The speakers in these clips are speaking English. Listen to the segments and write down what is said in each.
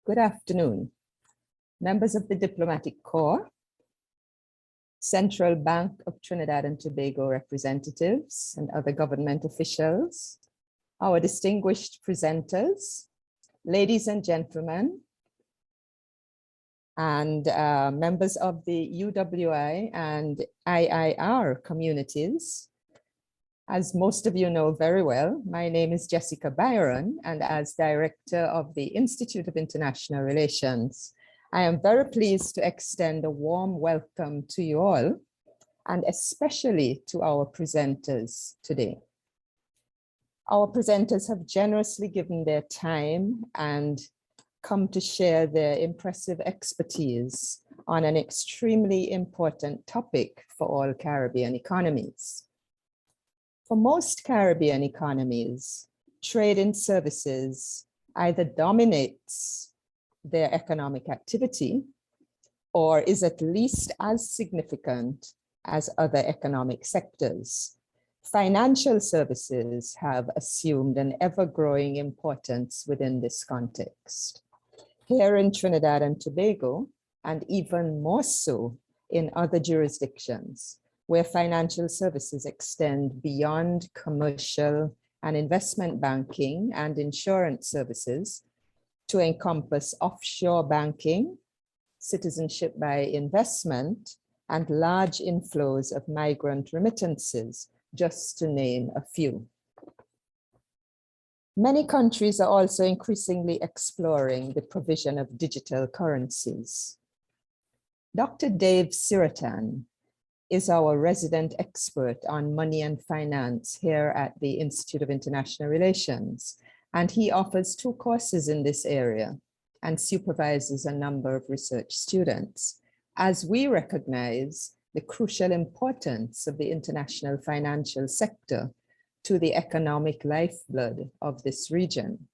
Good afternoon, members of the Diplomatic Corps, Central Bank of Trinidad and Tobago representatives and other government officials, our distinguished presenters, ladies and gentlemen, and members of the U.W.I and IIR communities. As most of you know very well, my name is Jessica Byron, and as Director of the Institute of International Relations, I am very pleased to extend a warm welcome to you all, and especially to our presenters today. Our presenters have generously given their time and come to share their impressive expertise on an extremely important topic for all Caribbean economies. For most Caribbean economies, trade in services either dominates their economic activity or is at least as significant as other economic sectors. Financial services have assumed an ever-growing importance within this context. Here in Trinidad and Tobago, and even more so in other jurisdictions, where financial services extend beyond commercial and investment banking and insurance services to encompass offshore banking, citizenship by investment, and large inflows of migrant remittances, just to name a few. Many countries are also increasingly exploring the provision of digital currencies. Dr. Dave Siratan is our resident expert on money and finance here at the Institute of International Relations, and he offers 2 courses in this area and supervises a number of research students, as we recognize the crucial importance of the international financial sector to the economic lifeblood of this region,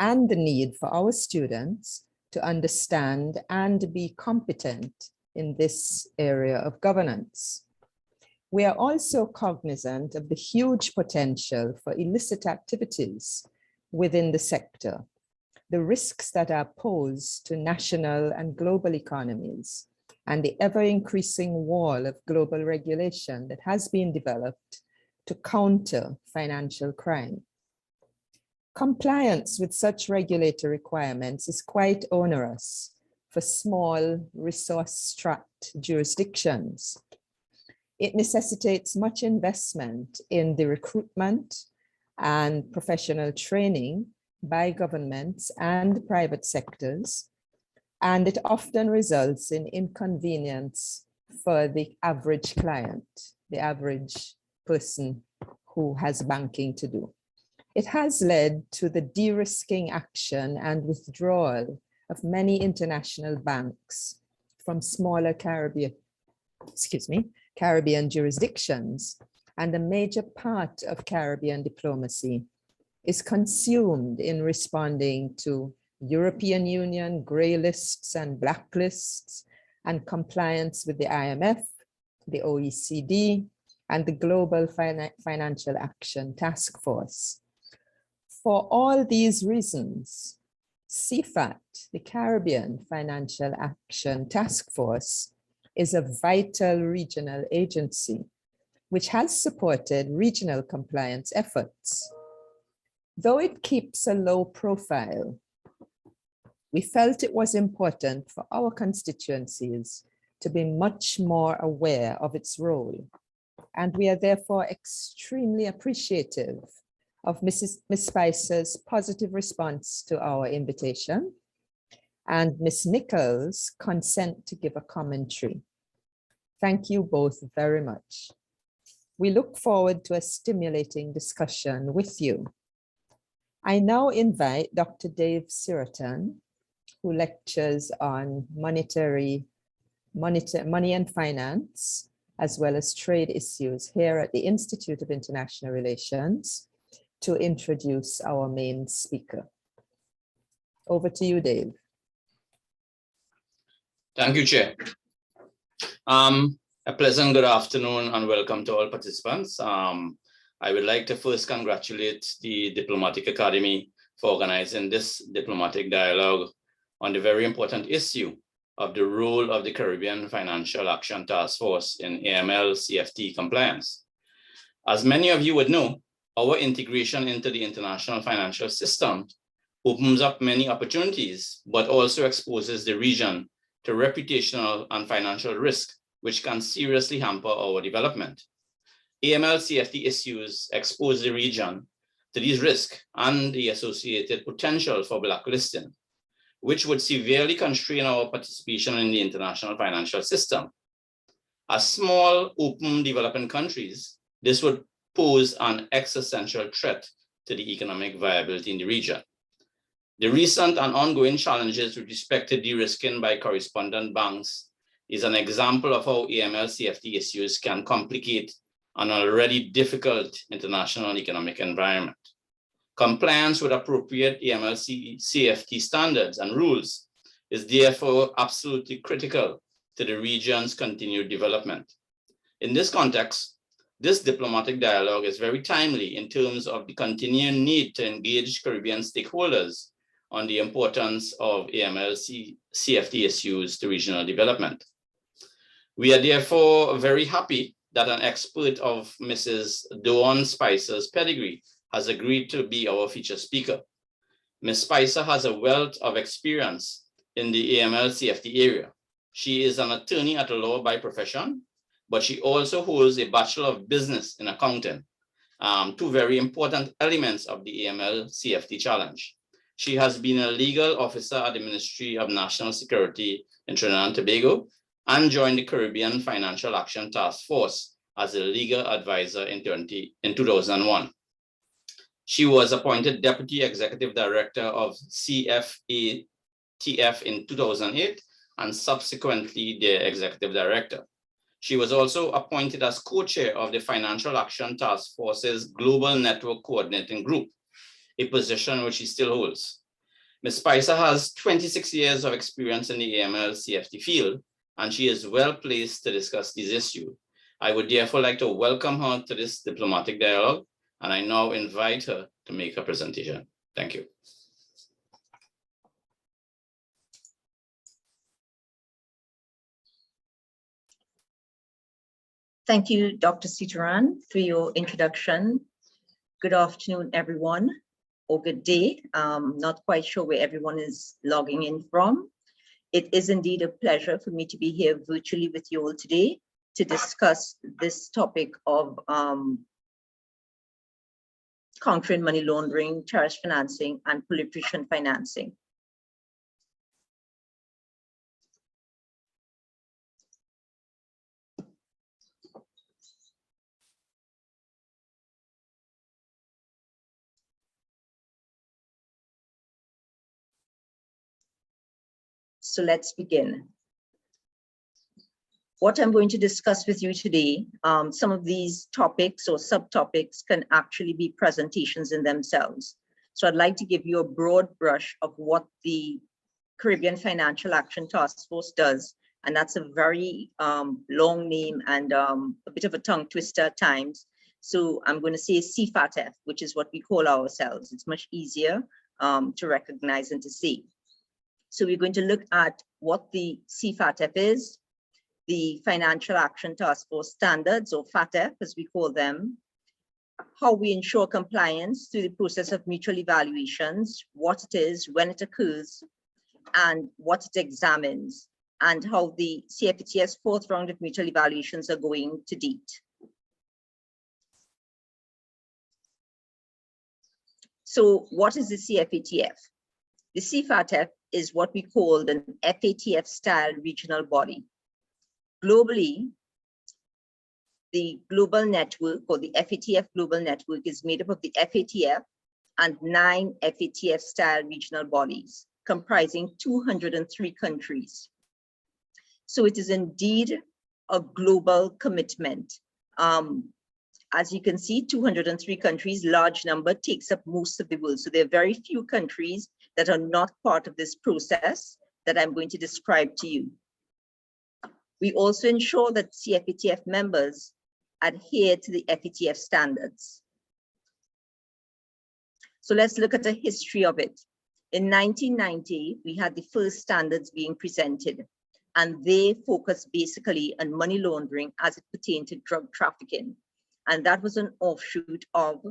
and the need for our students to understand and be competent in this area of governance. We are also cognizant of the huge potential for illicit activities within the sector, the risks that are posed to national and global economies, and the ever-increasing wall of global regulation that has been developed to counter financial crime. Compliance with such regulatory requirements is quite onerous for small resource-strapped jurisdictions. It necessitates much investment in the recruitment and professional training by governments and private sectors, and it often results in inconvenience for the average client, the average person who has banking to do. It has led to the de-risking action and withdrawal of many international banks from smaller Caribbean jurisdictions, and a major part of Caribbean diplomacy is consumed in responding to European Union grey lists and blacklists and compliance with the IMF, the OECD, and the Global Financial Action Task Force. For all these reasons, CFAT, the Caribbean Financial Action Task Force, is a vital regional agency which has supported regional compliance efforts. Though it keeps a low profile, we felt it was important for our constituencies to be much more aware of its role, and we are therefore extremely appreciative of Ms. Spicer's positive response to our invitation and Ms. Nichols' consent to give a commentary. Thank you both very much. We look forward to a stimulating discussion with you. I now invite Dr. Dave Siratan, who lectures on money and finance, as well as trade issues here at the Institute of International Relations, to introduce our main speaker. Over to you, Dave. Thank you, Chair. A pleasant good afternoon and welcome to all participants. I would like to first congratulate the Diplomatic Academy for organizing this diplomatic dialogue on the very important issue of the role of the Caribbean Financial Action Task Force in AML-CFT compliance. As many of you would know, our integration into the international financial system opens up many opportunities, but also exposes the region to reputational and financial risk, which can seriously hamper our development. AML-CFT issues expose the region to these risks and the associated potential for blacklisting, which would severely constrain our participation in the international financial system. As small, open, developing countries, this would pose an existential threat to the economic viability in the region. The recent and ongoing challenges with respect to de-risking by correspondent banks is an example of how AML-CFT issues can complicate an already difficult international economic environment. Compliance with appropriate AML-CFT standards and rules is therefore absolutely critical to the region's continued development. In this context, this diplomatic dialogue is very timely in terms of the continuing need to engage Caribbean stakeholders on the importance of AML-CFT issues to regional development. We are therefore very happy that an expert of Mrs. Dawne Spicer's pedigree has agreed to be our featured speaker. Ms. Spicer has a wealth of experience in the AML-CFT area. She is an attorney at law by profession, but she also holds a Bachelor of Business in Accounting, two very important elements of the AML-CFT challenge. She has been a legal officer at the Ministry of National Security in Trinidad and Tobago and joined the Caribbean Financial Action Task Force as a legal advisor in 2001. She was appointed Deputy Executive Director of CFATF in 2008 and subsequently the Executive Director. She was also appointed as co-chair of the Financial Action Task Force's Global Network Coordinating Group, a position which she still holds. Ms. Spicer has 26 years of experience in the AML-CFT field, and she is well placed to discuss these issues. I would therefore like to welcome her to this diplomatic dialogue, and I now invite her to make her presentation. Thank you. Thank you, Dr. Sitaran, for your introduction. Good afternoon, everyone, or good day. Not quite sure where everyone is logging in from. It is indeed a pleasure for me to be here virtually with you all today to discuss this topic of countering money laundering, terrorist financing, and proliferation financing. So let's begin. What I'm going to discuss with you today, some of these topics or subtopics can actually be presentations in themselves. So I'd like to give you a broad brush of what the Caribbean Financial Action Task Force does. And that's a very long name and a bit of a tongue twister at times. So I'm going to say CFATF, which is what we call ourselves. It's much easier to recognize and to see. So we're going to look at what the CFATF is, the Financial Action Task Force Standards, or FATF as we call them, how we ensure compliance through the process of mutual evaluations, what it is, when it occurs, and what it examines, and how the CFATF's fourth round of mutual evaluations are going to date. So what is the CFATF? The CFATF is what we call an FATF-style regional body. Globally, the global network, or the FATF global network, is made up of the FATF and 9 FATF-style regional bodies, comprising 203 countries. So it is indeed a global commitment. As you can see, 203 countries, large number, takes up most of the world. So there are very few countries that are not part of this process that I'm going to describe to you. We also ensure that CFATF members adhere to the FATF standards. So let's look at the history of it. In 1990, we had the first standards being presented, and they focused basically on money laundering as it pertained to drug trafficking. And that was an offshoot of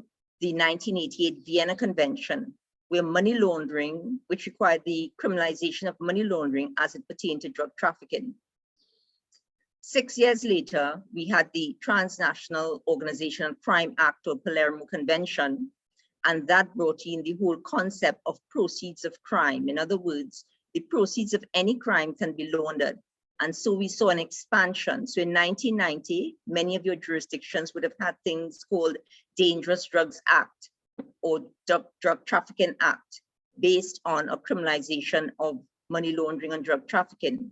the 1988 Vienna Convention, where money laundering, which required the criminalization of money laundering as it pertained to drug trafficking. 6 years later, we had the Transnational Organization on Crime Act, or Palermo Convention, and that brought in the whole concept of proceeds of crime. In other words, the proceeds of any crime can be laundered. And so we saw an expansion. So in 1990, many of your jurisdictions would have had things called Dangerous Drugs Act or Drug Trafficking Act, based on a criminalization of money laundering and drug trafficking.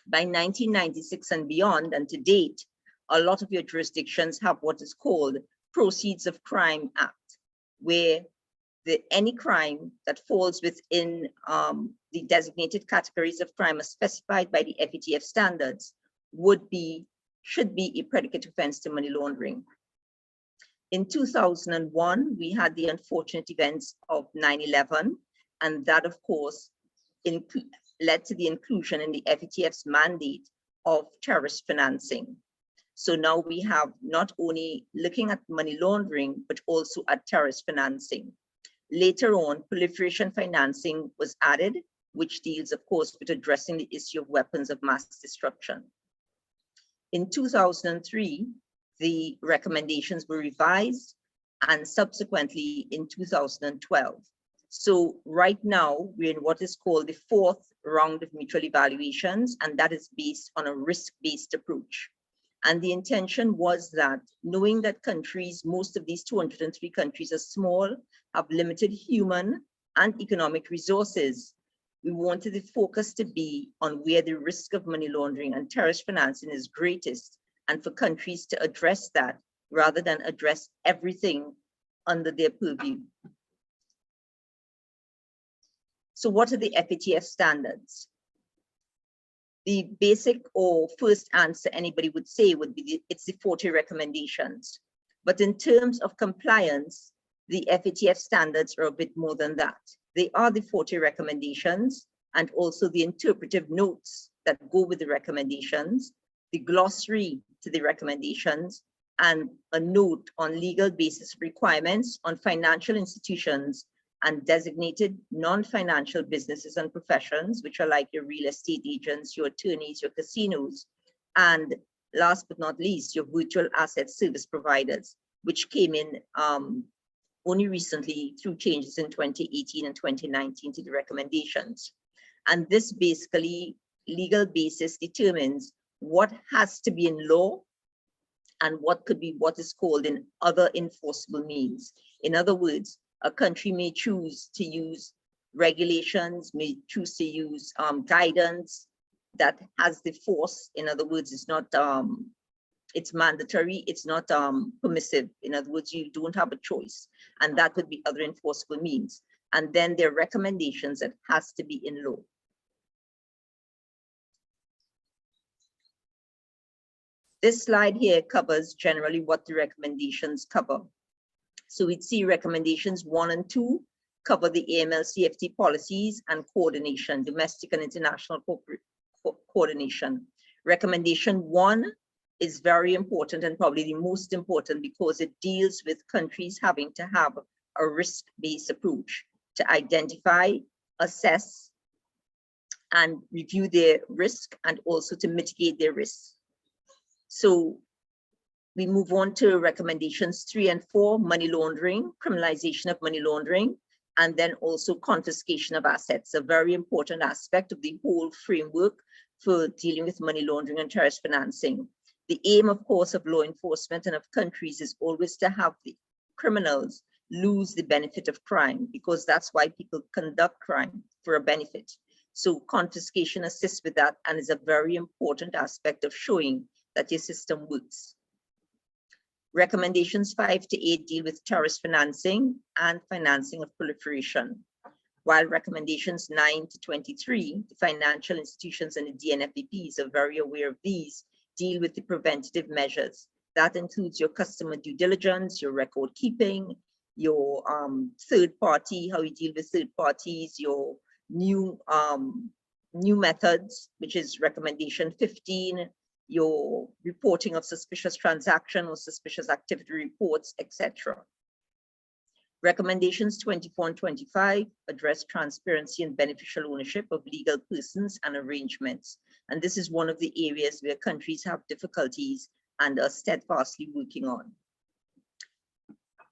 By 1996 and beyond, and to date, a lot of your jurisdictions have what is called Proceeds of Crime Act, where any crime that falls within the designated categories of crime as specified by the FATF standards should be a predicate offense to money laundering. In 2001, we had the unfortunate events of 9/11, and that, of course, led to the inclusion in the FATF's mandate of terrorist financing. So now we have not only looking at money laundering, but also at terrorist financing. Later on, proliferation financing was added, which deals, of course, with addressing the issue of weapons of mass destruction. In 2003, the recommendations were revised, and subsequently in 2012. So right now, we're in what is called the 4th round of mutual evaluations, and that is based on a risk-based approach. And the intention was that, knowing that countries, most of these 203 countries are small, have limited human and economic resources, we wanted the focus to be on where the risk of money laundering and terrorist financing is greatest, and for countries to address that rather than address everything under their purview. So what are the FATF standards? The basic or first answer anybody would say would be it's the 40 recommendations. But in terms of compliance, the FATF standards are a bit more than that. They are the 40 recommendations and also the interpretive notes that go with the recommendations, the glossary to the recommendations, and a note on legal basis requirements on financial institutions and designated non-financial businesses and professions, which are like your real estate agents, your attorneys, your casinos, and last but not least, your virtual asset service providers, which came in only recently through changes in 2018 and 2019 to the recommendations. And this basically legal basis determines what has to be in law and what could be what is called in other enforceable means. In other words, a country may choose to use regulations, may choose to use guidance that has the force. In other words, it's not, it's mandatory, it's not permissive. In other words, you don't have a choice. And that would be other enforceable means. And then there are recommendations that has to be in law. This slide here covers generally what the recommendations cover. So we'd see recommendations 1 and 2 cover the AML-CFT policies and coordination, domestic and international coordination. Recommendation 1 is very important and probably the most important because it deals with countries having to have a risk-based approach to identify, assess, and review their risk and also to mitigate their risks. So we move on to recommendations 3 and 4, money laundering, criminalization of money laundering, and then also confiscation of assets, a very important aspect of the whole framework for dealing with money laundering and terrorist financing. The aim, of course, of law enforcement and of countries is always to have the criminals lose the benefit of crime, because that's why people conduct crime, for a benefit. So confiscation assists with that and is a very important aspect of showing that your system works. Recommendations 5 to 8 deal with terrorist financing and financing of proliferation, while recommendations 9 to 23, the financial institutions and the DNFDPs are very aware of these, deal with the preventative measures. That includes your customer due diligence, your record keeping, your third party, how you deal with third parties, your new methods, which is recommendation 15, your reporting of suspicious transaction or suspicious activity reports, etc. Recommendations 24 and 25 address transparency and beneficial ownership of legal persons and arrangements. And this is one of the areas where countries have difficulties and are steadfastly working on.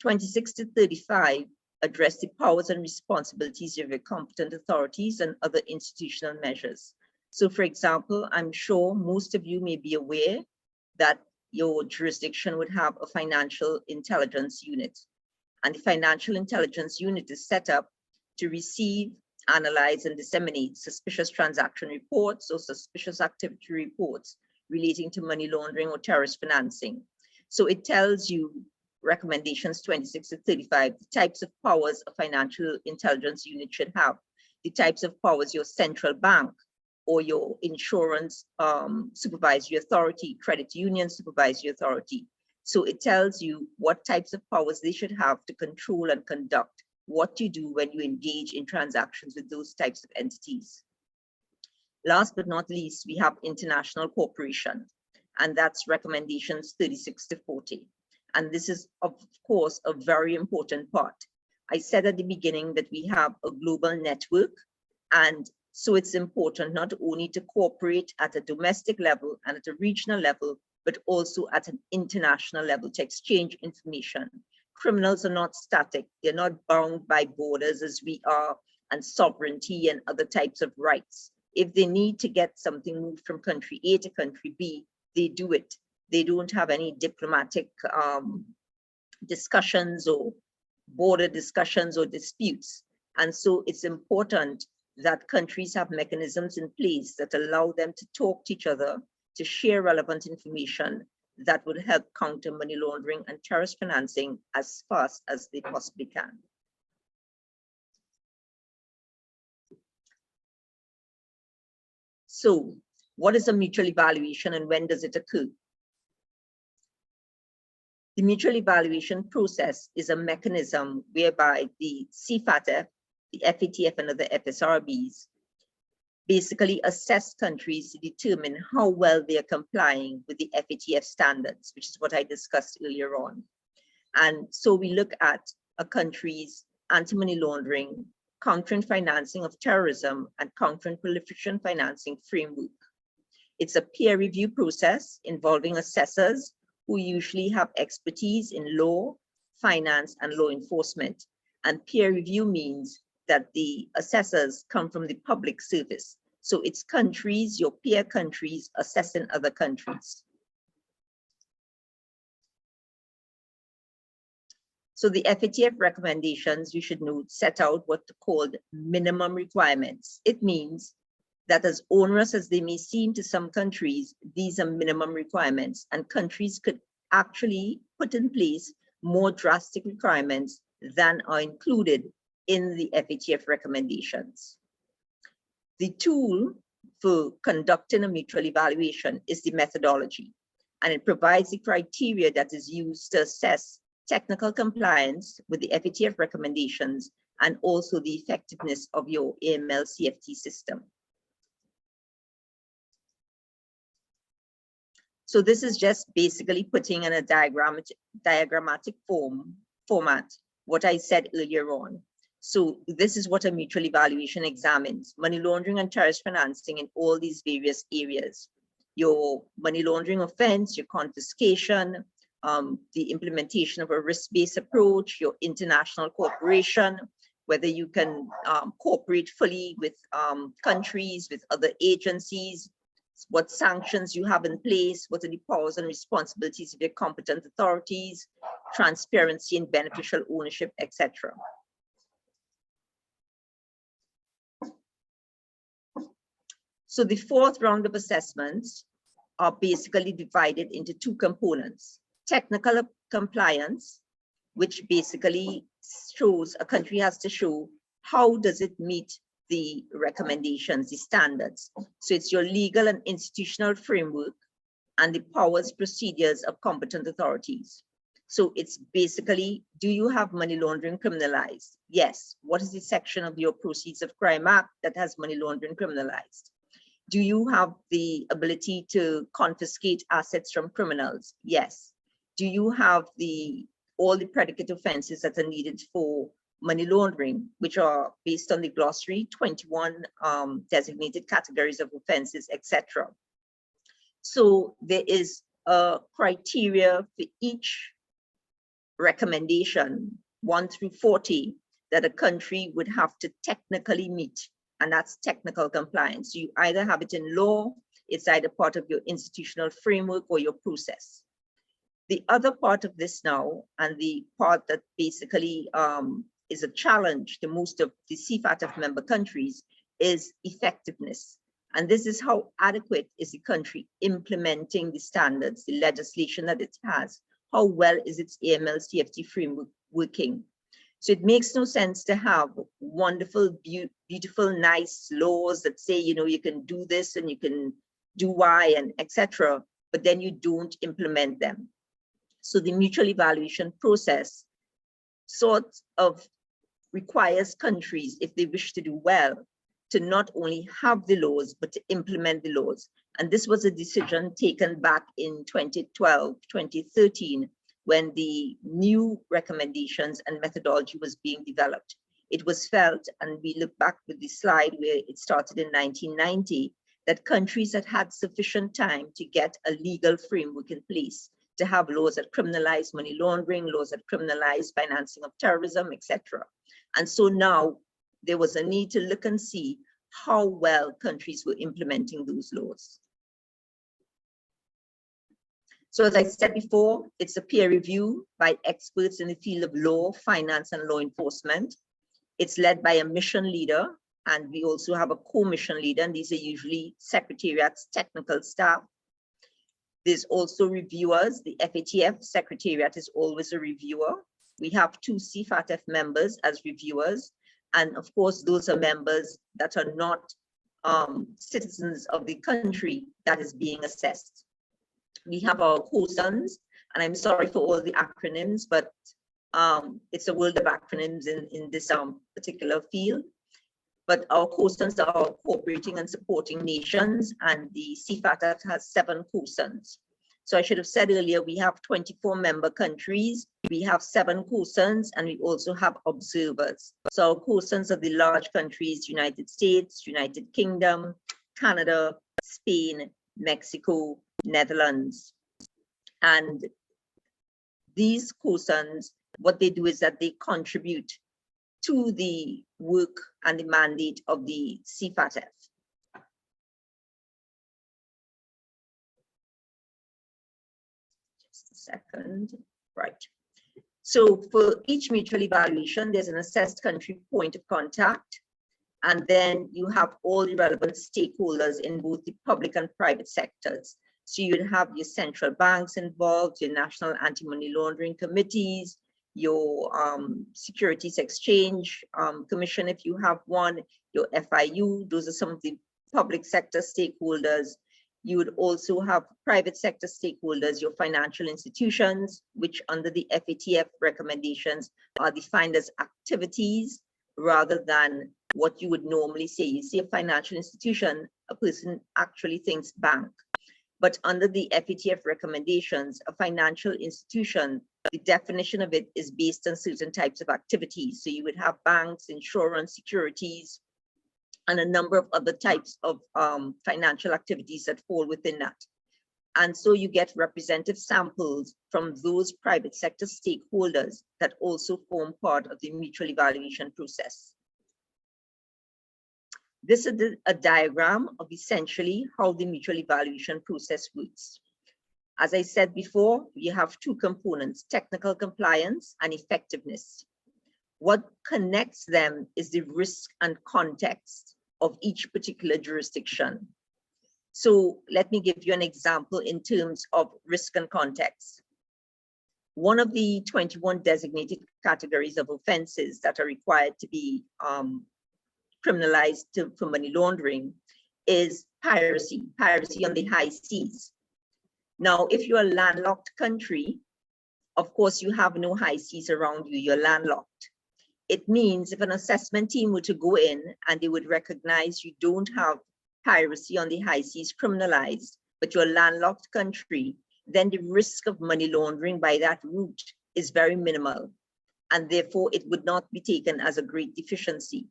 26 to 35 address the powers and responsibilities of your competent authorities and other institutional measures. So for example, I'm sure most of you may be aware that your jurisdiction would have a financial intelligence unit. And the financial intelligence unit is set up to receive, analyze, and disseminate suspicious transaction reports or suspicious activity reports relating to money laundering or terrorist financing. So it tells you, recommendations 26 to 35, the types of powers a financial intelligence unit should have, the types of powers your central bank or your insurance supervisory authority, credit union supervisory authority. So it tells you what types of powers they should have to control and conduct what you do when you engage in transactions with those types of entities. Last but not least, we have international cooperation, and that's recommendations 36 to 40. And this is, of course, a very important part. I said at the beginning that we have a global network, and so it's important not only to cooperate at a domestic level and at a regional level, but also at an international level to exchange information. Criminals are not static. They're not bound by borders as we are, and sovereignty and other types of rights. If they need to get something moved from country A to country B, they do it. They don't have any diplomatic discussions or border discussions or disputes. And so it's important that countries have mechanisms in place that allow them to talk to each other, to share relevant information that would help counter money laundering and terrorist financing as fast as they possibly can. So what is a mutual evaluation and when does it occur? The mutual evaluation process is a mechanism whereby the CFATF, the FATF, and other FSRBs basically assess countries to determine how well they are complying with the FATF standards, which is what I discussed earlier on. And so we look at a country's anti-money laundering, countering financing of terrorism, and countering proliferation financing framework. It's a peer review process involving assessors who usually have expertise in law, finance, and law enforcement. And peer review means that the assessors come from the public service. So it's countries, your peer countries, assessing other countries. So the FATF recommendations, you should note, set out what are called minimum requirements. It means that as onerous as they may seem to some countries, these are minimum requirements, and countries could actually put in place more drastic requirements than are included in the FATF recommendations. The tool for conducting a mutual evaluation is the methodology, and it provides the criteria that is used to assess technical compliance with the FATF recommendations and also the effectiveness of your AML CFT system. So this is just basically putting in a diagrammatic format what I said earlier on. So this is what a mutual evaluation examines: money laundering and terrorist financing in all these various areas. Your money laundering offense, your confiscation, the implementation of a risk-based approach, your international cooperation, whether you can cooperate fully with countries, with other agencies, what sanctions you have in place, what are the powers and responsibilities of your competent authorities, transparency and beneficial ownership, etc. So the fourth round of assessments are basically divided into two components: technical compliance, which basically shows a country has to show how does it meet the recommendations, the standards. So it's your legal and institutional framework and the powers, procedures of competent authorities. So it's basically, do you have money laundering criminalized? Yes. What is the section of your Proceeds of Crime Act that has money laundering criminalized? Do you have the ability to confiscate assets from criminals? Yes. Do you have all the predicate offenses that are needed for money laundering, which are based on the glossary, 21 designated categories of offenses, etc. So there is a criteria for each recommendation, 1 through 40, that a country would have to technically meet, and that's technical compliance. You either have it in law, it's either part of your institutional framework or your process. The other part of this now, and the part that basically is a challenge to most of the CFATF member countries, is effectiveness. And this is how adequate is the country implementing the standards, the legislation that it has. How well is its AML CFT framework working? So it makes no sense to have wonderful, beautiful, nice laws that say, you know, you can do this and you can do Y and etc., but then you don't implement them. So the mutual evaluation process sort of requires countries, if they wish to do well, to not only have the laws, but to implement the laws. And this was a decision taken back in 2012, 2013, when the new recommendations and methodology was being developed. It was felt, and we look back with the slide where it started in 1990, that countries that had sufficient time to get a legal framework in place, to have laws that criminalize money laundering, laws that criminalize financing of terrorism, etc. And so now there was a need to look and see how well countries were implementing those laws. So as I said before, it's a peer review by experts in the field of law, finance, and law enforcement. It's led by a mission leader, and we also have a co-mission leader, and these are usually secretariat's technical staff. There's also reviewers. The FATF secretariat is always a reviewer. We have 2 CFATF members as reviewers. And of course, those are members that are not citizens of the country that is being assessed. We have our COSANs, and I'm sorry for all the acronyms, but it's a world of acronyms in this particular field. But our COSANs are cooperating and supporting nations, and the CFATF has 7 COSANs. So I should have said earlier, we have 24 member countries, we have 7 COSANs, and we also have observers. So our COSANs are the large countries: United States, United Kingdom, Canada, Spain, Mexico, Netherlands. And these COSANs, what they do is that they contribute to the work and the mandate of the CFATF. Just a second, right. So for each mutual evaluation, there's an assessed country point of contact, and then you have all the relevant stakeholders in both the public and private sectors. So you'd have your central banks involved, your national anti-money laundering committees, your Securities Exchange Commission, if you have one, your FIU, those are some of the public sector stakeholders. You would also have private sector stakeholders, your financial institutions, which under the FATF recommendations are defined as activities rather than what you would normally say. You see a financial institution, a person actually thinks bank. But under the FATF recommendations, a financial institution, the definition of it is based on certain types of activities. So you would have banks, insurance, securities, and a number of other types of financial activities that fall within that. And so you get representative samples from those private sector stakeholders that also form part of the mutual evaluation process. This is a diagram of essentially how the mutual evaluation process works. As I said before, you have 2 components: technical compliance and effectiveness. What connects them is the risk and context of each particular jurisdiction. So let me give you an example in terms of risk and context. One of the 21 designated categories of offenses that are required to be criminalized for money laundering is piracy on the high seas. Now, if you're a landlocked country, Of course, you have no high seas around you, you're landlocked. It means if an assessment team were to go in and they would recognize you don't have piracy on the high seas criminalized, but you're a landlocked country, then the risk of money laundering by that route is very minimal, and therefore it would not be taken as a great deficiency.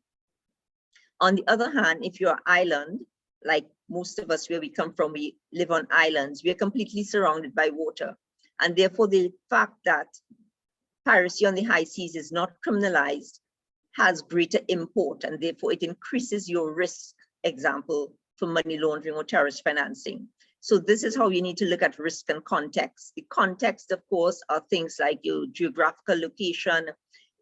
On the other hand, if you're an island, like most of us where we come from, we live on islands, we are completely surrounded by water. And therefore the fact that piracy on the high seas is not criminalized has greater import, and therefore it increases your risk, example, for money laundering or terrorist financing. So this is how you need to look at risk and context. The context, of course, are things like your geographical location.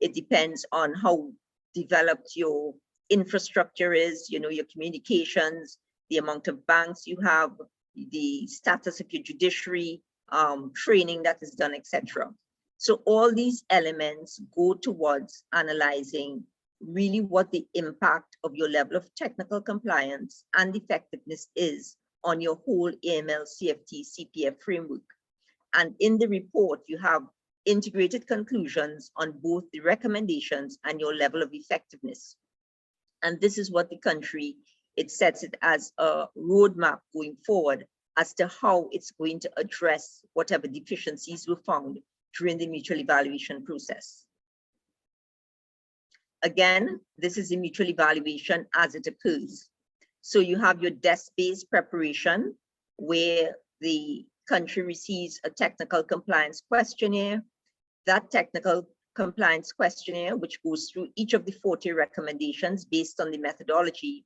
It depends on how developed your infrastructure is, you know, your communications, the amount of banks you have, the status of your judiciary, training that is done, etc. So all these elements go towards analyzing really what the impact of your level of technical compliance and effectiveness is on your whole AML, CFT, CPF framework. And in the report, you have integrated conclusions on both the recommendations and your level of effectiveness. And this is what the country, it sets it as a roadmap going forward as to how it's going to address whatever deficiencies were found during the mutual evaluation process. Again, this is the mutual evaluation as it occurs. So you have your desk-based preparation, where the country receives a technical compliance questionnaire. That technical compliance questionnaire, which goes through each of the 40 recommendations based on the methodology,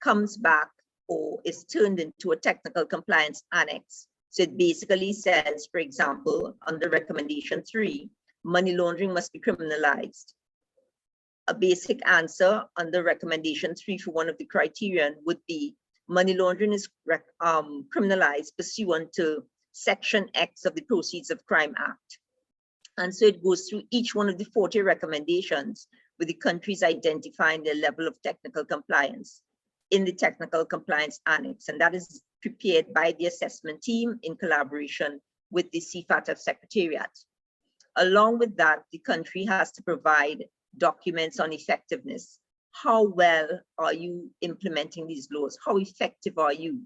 comes back or is turned into a technical compliance annex. So it basically says, for example, under recommendation 3, money laundering must be criminalized. A basic answer under recommendation 3 for one of the criterion would be money laundering is criminalized pursuant to Section X of the Proceeds of Crime Act. And so it goes through each one of the 40 recommendations with the countries identifying their level of technical compliance in the technical compliance annex. And that is prepared by the assessment team in collaboration with the CFATF Secretariat. Along with that, the country has to provide documents on effectiveness. How well are you implementing these laws? How effective are you?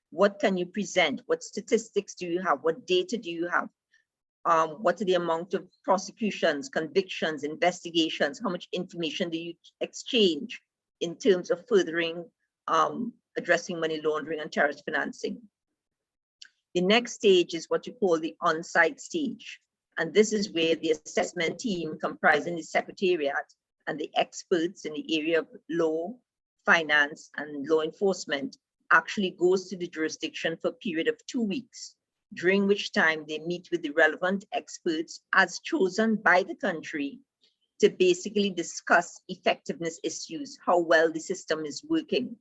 What can you present? What statistics do you have? What data do you have? What are the amount of prosecutions, convictions, investigations? How much information do you exchange in terms of furthering addressing money laundering and terrorist financing? The next stage is what you call the on-site stage. And this is where the assessment team comprising the secretariat and the experts in the area of law, finance, and law enforcement actually goes to the jurisdiction for a period of 2 weeks, during which time they meet with the relevant experts as chosen by the country to basically discuss effectiveness issues, how well the system is working.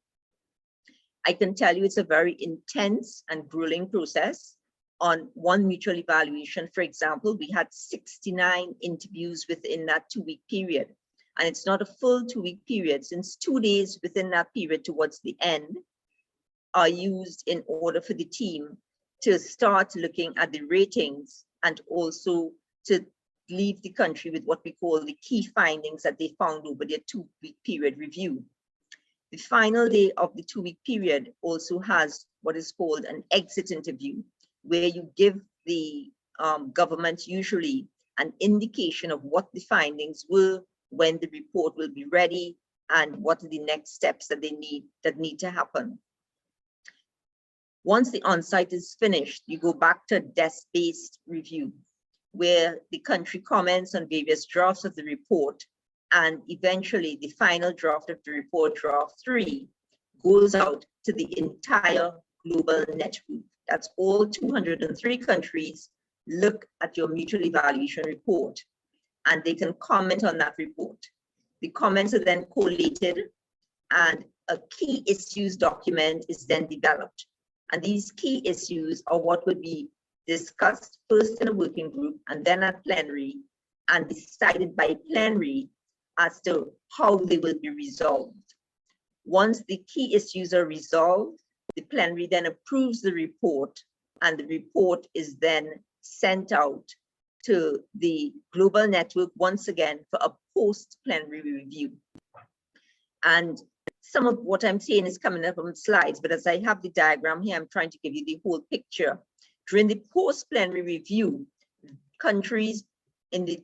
I can tell you it's a very intense and grueling process. On one mutual evaluation, for example, we had 69 interviews within that 2-week period. And it's not a full 2-week period, since 2 days within that period towards the end are used in order for the team to start looking at the ratings and also to leave the country with what we call the key findings that they found over their 2-week period review. The final day of the 2-week period also has what is called an exit interview, where you give the government usually an indication of what the findings were, when the report will be ready, and what are the next steps that need to happen. Once the on-site is finished, you go back to desk-based review, where the country comments on various drafts of the report, and eventually the final draft of the report, draft 3, goes out to the entire global network. That's all 203 countries look at your mutual evaluation report, and they can comment on that report. The comments are then collated, and a key issues document is then developed. And these key issues are what would be discussed first in a working group and then at plenary, and decided by plenary as to how they will be resolved. Once the key issues are resolved, the plenary then approves the report, and the report is then sent out to the global network once again for a post-plenary review. And some of what I'm saying is coming up on slides, but as I have the diagram here, I'm trying to give you the whole picture. During the post-plenary review, countries in the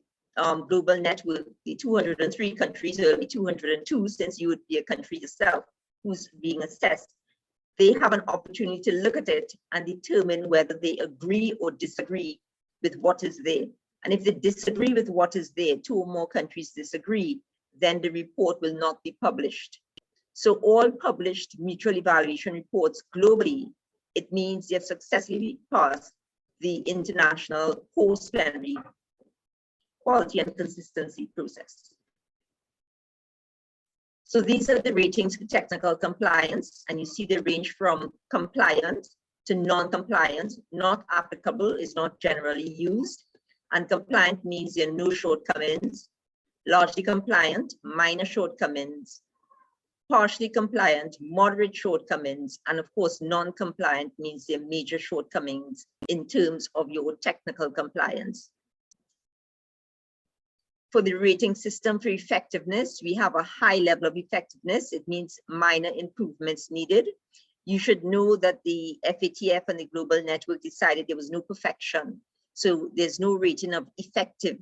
global network, the 203 countries, or the 202, since you would be a country yourself who's being assessed, they have an opportunity to look at it and determine whether they agree or disagree with what is there. And if they disagree with what is there, 2 or more countries disagree, then the report will not be published. So all published mutual evaluation reports globally, it means they have successfully passed the international post-plenary quality and consistency process. So these are the ratings for technical compliance, and you see they range from compliant to non-compliant. Not applicable is not generally used, and compliant means there are no shortcomings. Largely compliant, minor shortcomings. Partially compliant, moderate shortcomings, and of course non-compliant means there are major shortcomings in terms of your technical compliance. For the rating system for effectiveness, we have a high level of effectiveness. It means minor improvements needed. You should know that the FATF and the global network decided there was no perfection. So there's no rating of effective.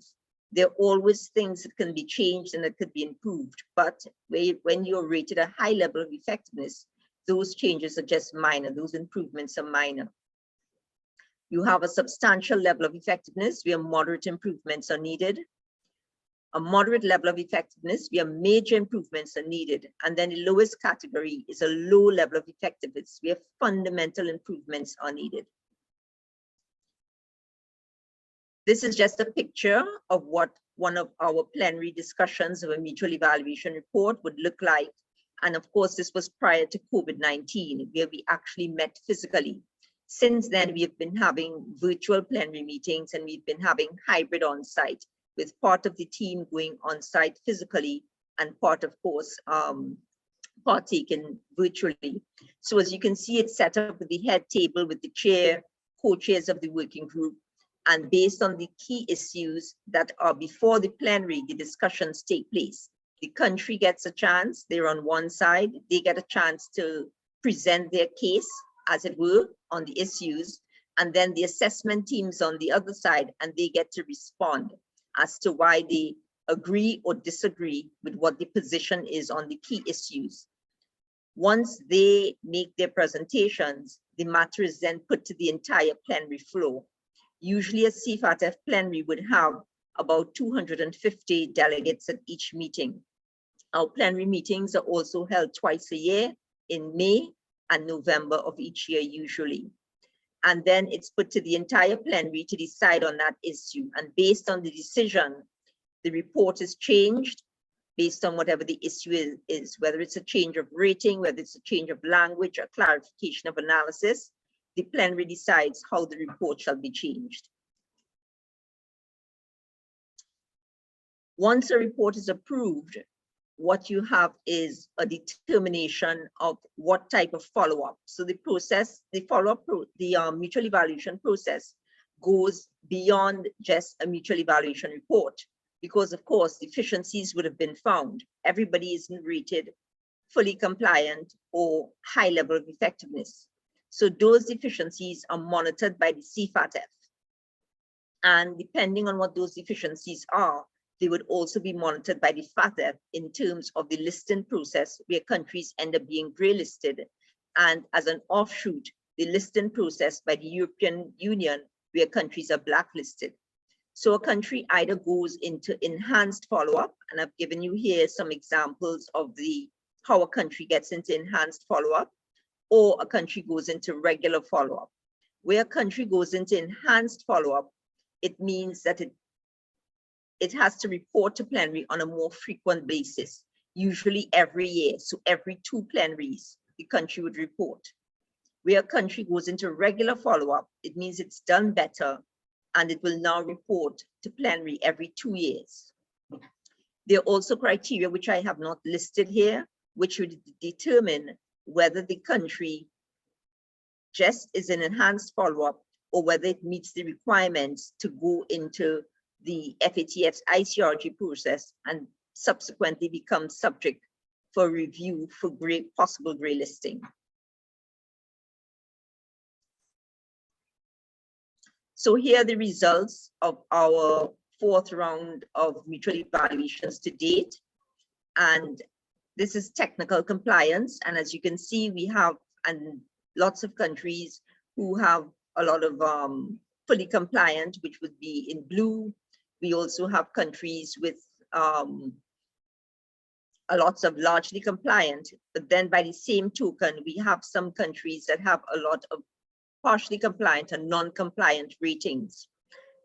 There are always things that can be changed and that could be improved. But when you're rated a high level of effectiveness, those changes are just minor. Those improvements are minor. You have a substantial level of effectiveness where moderate improvements are needed. A moderate level of effectiveness where major improvements are needed. And then the lowest category is a low level of effectiveness where fundamental improvements are needed. This is just a picture of what one of our plenary discussions of a mutual evaluation report would look like. And of course, this was prior to COVID-19, where we actually met physically. Since then, we have been having virtual plenary meetings, and we've been having hybrid on-site, with part of the team going on-site physically and part, of course, partaking virtually. So as you can see, it's set up with the head table with the chair, co-chairs of the working group. And based on the key issues that are before the plenary, the discussions take place. The country gets a chance, they're on one side, they get a chance to present their case, as it were, on the issues, and then the assessment teams on the other side, and they get to respond as to why they agree or disagree with what the position is on the key issues. Once they make their presentations, the matter is then put to the entire plenary floor. Usually a CFATF plenary would have about 250 delegates at each meeting. Our plenary meetings are also held twice a year in May and November of each year usually. And then it's put to the entire plenary to decide on that issue. And based on the decision, the report is changed based on whatever the issue is, whether it's a change of rating, whether it's a change of language, or clarification of analysis. The plenary decides how the report shall be changed. Once a report is approved, what you have is a determination of what type of follow-up. So the process, the follow-up, the mutual evaluation process goes beyond just a mutual evaluation report, because of course deficiencies would have been found. Everybody isn't rated fully compliant or high level of effectiveness. So those deficiencies are monitored by the CFATF. And depending on what those deficiencies are, they would also be monitored by the FATF in terms of the listing process, where countries end up being grey listed. And as an offshoot, the listing process by the European Union, where countries are blacklisted. So a country either goes into enhanced follow-up, and I've given you here some examples of how a country gets into enhanced follow-up, or a country goes into regular follow-up. Where a country goes into enhanced follow-up, it means that it has to report to plenary on a more frequent basis, usually every year. So every 2 plenaries, the country would report. Where a country goes into regular follow-up, it means it's done better, and it will now report to plenary every 2 years. There are also criteria which I have not listed here, which would determine whether the country just is an enhanced follow-up or whether it meets the requirements to go into the FATF's ICRG process and subsequently become subject for review for possible gray listing. So here are the results of our 4th round of mutual evaluations to date. And this is technical compliance. And as you can see, we have lots of countries who have a lot of fully compliant, which would be in blue. We also have countries with lots of largely compliant, but then by the same token, we have some countries that have a lot of partially compliant and non-compliant ratings.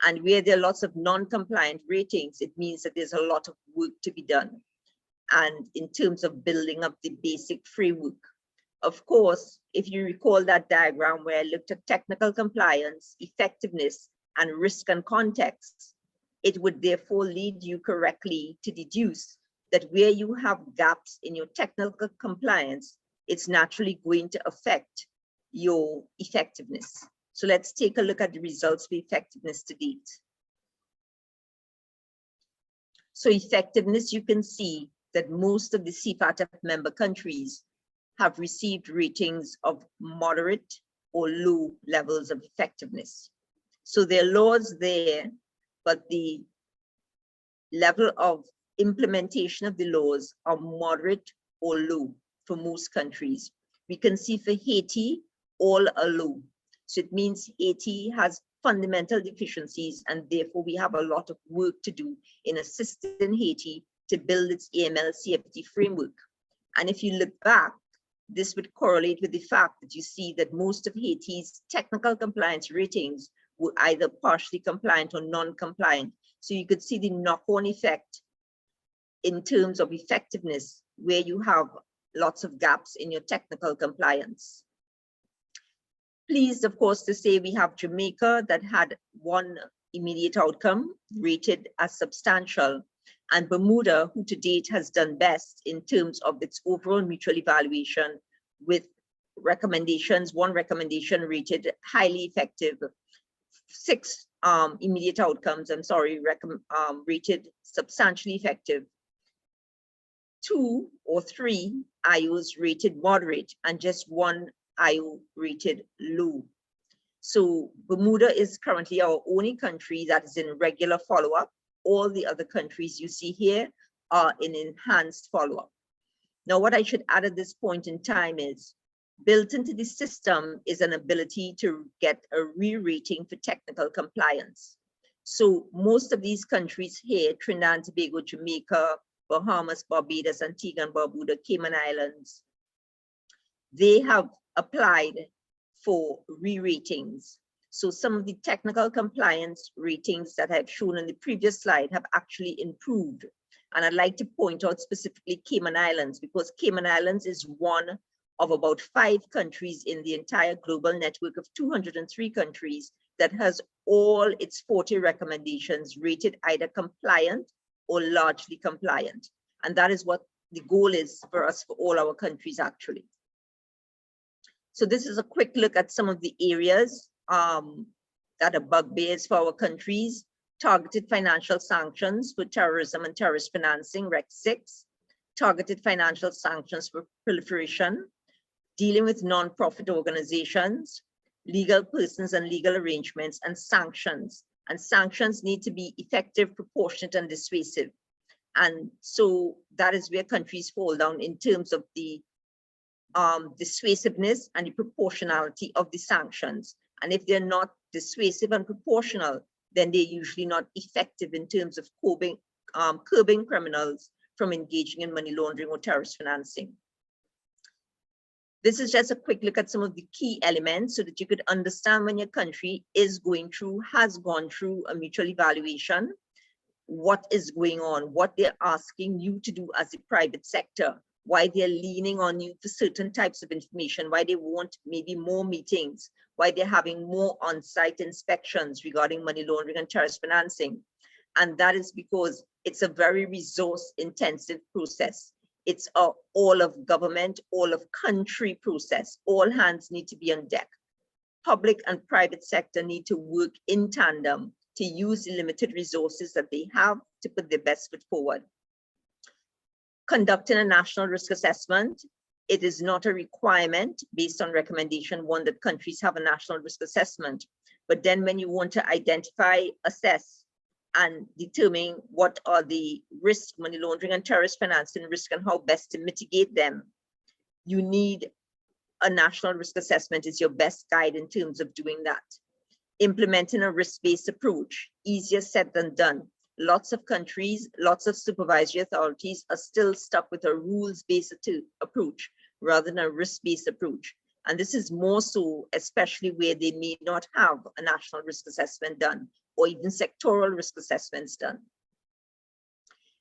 And where there are lots of non-compliant ratings, it means that there's a lot of work to be done. And in terms of building up the basic framework. Of course, if you recall that diagram where I looked at technical compliance, effectiveness, and risk and context, it would therefore lead you correctly to deduce that where you have gaps in your technical compliance, it's naturally going to affect your effectiveness. So let's take a look at the results for effectiveness to date. So effectiveness, you can see that most of the CFATF member countries have received ratings of moderate or low levels of effectiveness. So there are laws there, but the level of implementation of the laws are moderate or low for most countries. We can see for Haiti, all are low. So it means Haiti has fundamental deficiencies, and therefore we have a lot of work to do in assisting Haiti to build its AML CFT framework. And if you look back, this would correlate with the fact that you see that most of Haiti's technical compliance ratings were either partially compliant or non-compliant. So you could see the knock-on effect in terms of effectiveness, where you have lots of gaps in your technical compliance. Pleased, of course, to say we have Jamaica that had one immediate outcome rated as substantial, and Bermuda, who to date has done best in terms of its overall mutual evaluation with recommendations, one recommendation rated highly effective, 6 immediate outcomes, rated substantially effective, 2 or 3 IOs rated moderate, and just 1 IO rated low. So Bermuda is currently our only country that is in regular follow-up. All the other countries you see here are in enhanced follow-up. Now, what I should add at this point in time is built into the system is an ability to get a re-rating for technical compliance. So most of these countries here, Trinidad and Tobago, Jamaica, Bahamas, Barbados, Antigua and Barbuda, Cayman Islands, they have applied for re-ratings. So some of the technical compliance ratings that I've shown in the previous slide have actually improved. And I'd like to point out specifically Cayman Islands, because Cayman Islands is one of about 5 countries in the entire global network of 203 countries that has all its 40 recommendations rated either compliant or largely compliant. And that is what the goal is for us, for all our countries actually. So this is a quick look at some of the areas that are bugbears for our countries. Targeted financial sanctions for terrorism and terrorist financing, Rec 6. Targeted financial sanctions for proliferation. Dealing with non-profit organizations, legal persons and legal arrangements, and sanctions. And sanctions need to be effective, proportionate, and dissuasive. And so that is where countries fall down in terms of the dissuasiveness and the proportionality of the sanctions. And if they're not dissuasive and proportional, then they're usually not effective in terms of curbing criminals from engaging in money laundering or terrorist financing. This is just a quick look at some of the key elements so that you could understand when your country is going through, has gone through a mutual evaluation, what is going on, what they're asking you to do as the private sector, why they're leaning on you for certain types of information, why they want maybe more meetings, why they're having more on-site inspections regarding money laundering and terrorist financing. And that is because it's a very resource-intensive process. It's a all of government, all of country process. All hands need to be on deck. Public and private sector need to work in tandem to use the limited resources that they have to put their best foot forward. Conducting a national risk assessment, it is not a requirement based on recommendation one that countries have a national risk assessment. But then when you want to identify, assess, and determine what are the risks, money laundering and terrorist financing risk, and how best to mitigate them, you need a national risk assessment is your best guide in terms of doing that. Implementing a risk-based approach, easier said than done. Lots of countries, lots of supervisory authorities are still stuck with a rules-based approach rather than a risk-based approach. And this is more so, especially where they may not have a national risk assessment done or even sectoral risk assessments done.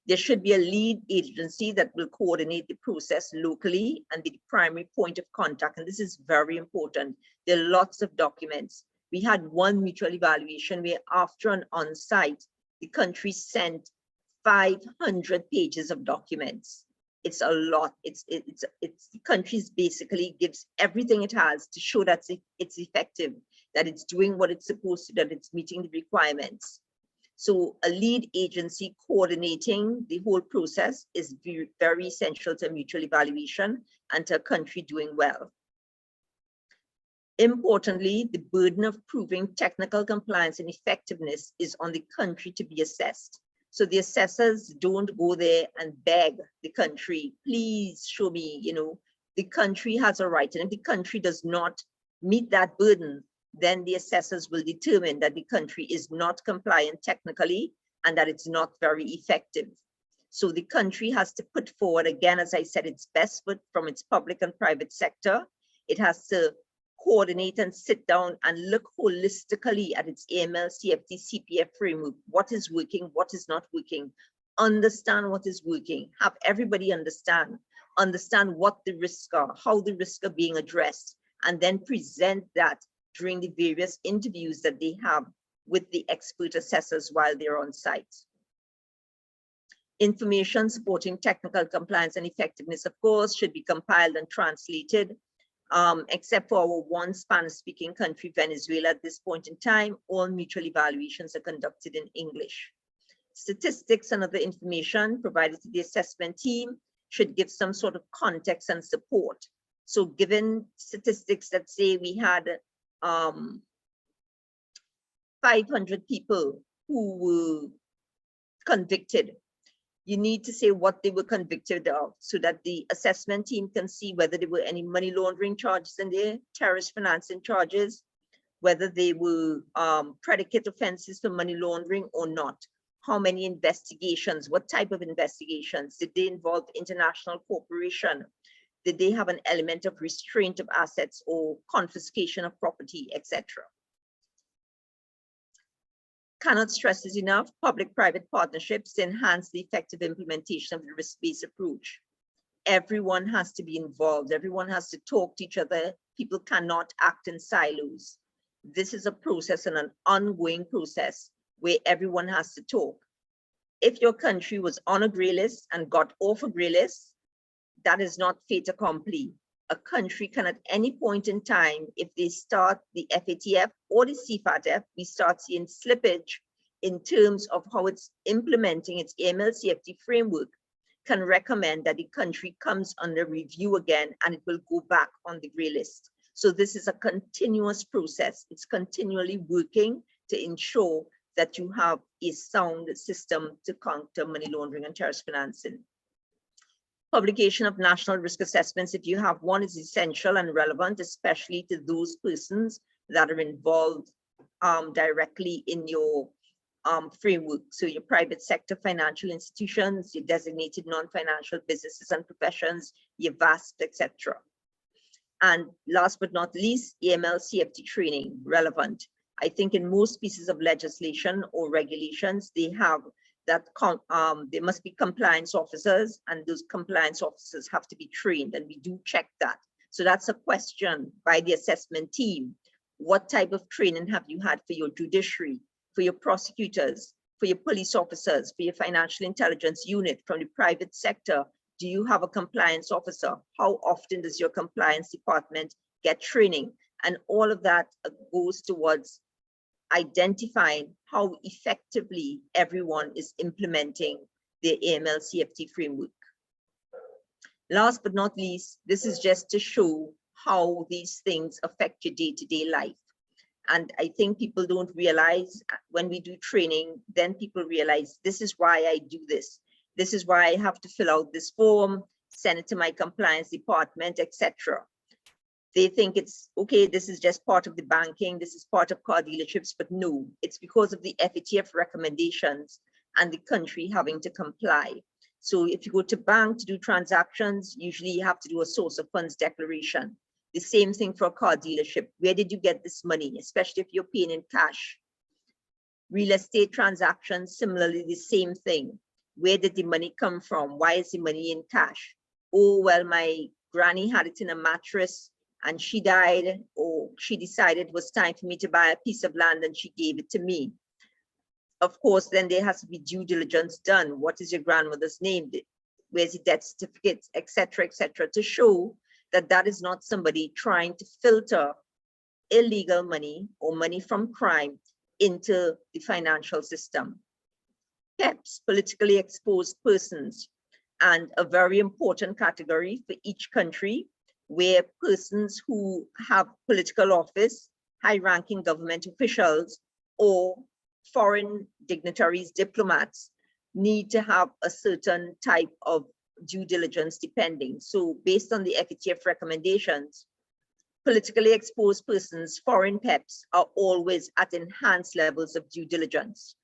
There should be a lead agency that will coordinate the process locally and be the primary point of contact. And this is very important. There are lots of documents. We had one mutual evaluation where after an on-site, the country sent 500 pages of documents. It's a lot. It's the country's basically gives everything it has to show that it's effective, that it's doing what it's supposed to, that it's meeting the requirements. So a lead agency coordinating the whole process is very essential to mutual evaluation and to a country doing well. Importantly, the burden of proving technical compliance and effectiveness is on the country to be assessed. So the assessors don't go there and beg the country, please show me, the country has a right. And if the country does not meet that burden, then the assessors will determine that the country is not compliant technically and that it's not very effective. So the country has to put forward, again, as I said, its best foot from its public and private sector. It has to coordinate and sit down and look holistically at its AML, CFT, CPF framework. What is working, what is not working, understand what is working, have everybody understand what the risks are, how the risks are being addressed, and then present that during the various interviews that they have with the expert assessors while they're on site. Information supporting technical compliance and effectiveness, of course, should be compiled and translated. Except for our one Spanish-speaking country, Venezuela, at this point in time, all mutual evaluations are conducted in English. Statistics and other information provided to the assessment team should give some sort of context and support. So given statistics that say we had 500 people who were convicted, you need to say what they were convicted of so that the assessment team can see whether there were any money laundering charges in there, terrorist financing charges, whether they were predicate offenses for money laundering or not. How many investigations, what type of investigations? Did they involve international cooperation? Did they have an element of restraint of assets or confiscation of property, etc.? Cannot stress this enough, public-private partnerships to enhance the effective implementation of the risk-based approach. Everyone has to be involved. Everyone has to talk to each other. People cannot act in silos. This is a process and an ongoing process where everyone has to talk. If your country was on a gray list and got off a gray list, that is not fait accompli. A country can at any point in time, if they start the FATF or the CFATF, we start seeing slippage in terms of how it's implementing its AML CFT framework, can recommend that the country comes under review again and it will go back on the gray list. So this is a continuous process. It's continually working to ensure that you have a sound system to counter money laundering and terrorist financing. Publication of national risk assessments, if you have one, is essential and relevant, especially to those persons that are involved directly in your framework. So your private sector financial institutions, your designated non-financial businesses and professions, your VASP, etc. And last but not least, AML CFT training, relevant. I think in most pieces of legislation or regulations, they have that there must be compliance officers, and those compliance officers have to be trained, and we do check that. So that's a question by the assessment team. What type of training have you had for your judiciary, for your prosecutors, for your police officers, for your financial intelligence unit from the private sector? Do you have a compliance officer? How often does your compliance department get training? And all of that goes towards identifying how effectively everyone is implementing the AML CFT framework. Last but not least, this is just to show how these things affect your day-to-day life. And I think people don't realize when we do training, then people realize this is why I do this. This is why I have to fill out this form, send it to my compliance department, etc. They think it's okay, this is just part of the banking, this is part of car dealerships, but no, it's because of the FATF recommendations and the country having to comply. So if you go to bank to do transactions, usually you have to do a source of funds declaration. The same thing for a car dealership. Where did you get this money, especially if you're paying in cash? Real estate transactions, similarly, the same thing. Where did the money come from? Why is the money in cash? Oh, well, my granny had it in a mattress and she died, or she decided it was time for me to buy a piece of land and she gave it to me. Of course, then there has to be due diligence done. What is your grandmother's name? Where's the death certificate, etc., to show that that is not somebody trying to filter illegal money or money from crime into the financial system. PEPs, politically exposed persons, and a very important category for each country, where persons who have political office, high-ranking government officials, or foreign dignitaries, diplomats, need to have a certain type of due diligence depending. So based on the FATF recommendations, politically exposed persons, foreign PEPs, are always at enhanced levels of due diligence.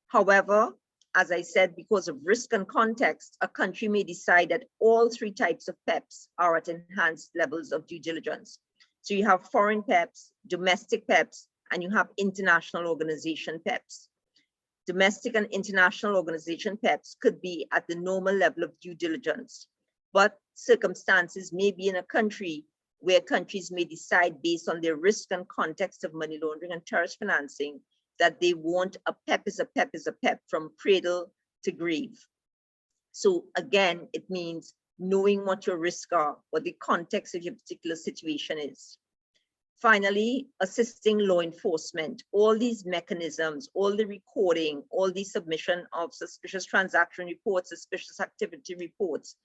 However, as I said, because of risk and context, a country may decide that all three types of PEPs are at enhanced levels of due diligence. So you have foreign PEPs, domestic PEPs, and you have international organization PEPs. Domestic and international organization PEPs could be at the normal level of due diligence, but circumstances may be in a country where countries may decide based on their risk and context of money laundering and terrorist financing that they want a PEP is a PEP is a PEP from cradle to grave. So again, it means knowing what your risks are, what the context of your particular situation is. Finally, assisting law enforcement. All these mechanisms, all the recording, all the submission of suspicious transaction reports, suspicious activity reports,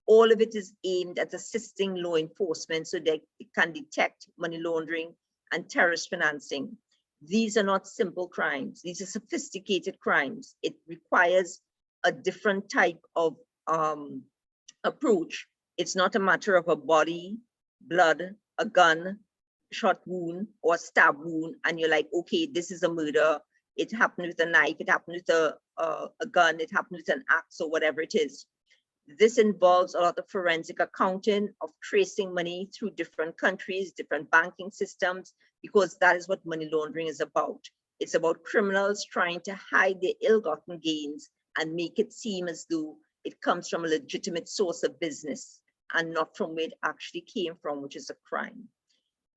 all of it is aimed at assisting law enforcement so they can detect money laundering and terrorist financing. These are not simple crimes. These are sophisticated crimes. It requires a different type of approach. It's not a matter of a body, blood, a gun, shot wound, or stab wound, and you're like, okay, this is a murder. It happened with a knife, it happened with a gun, it happened with an axe, or whatever it is. This involves a lot of forensic accounting, of tracing money through different countries, different banking systems, because that is what money laundering is about. It's about criminals trying to hide their ill-gotten gains and make it seem as though it comes from a legitimate source of business and not from where it actually came from, which is a crime.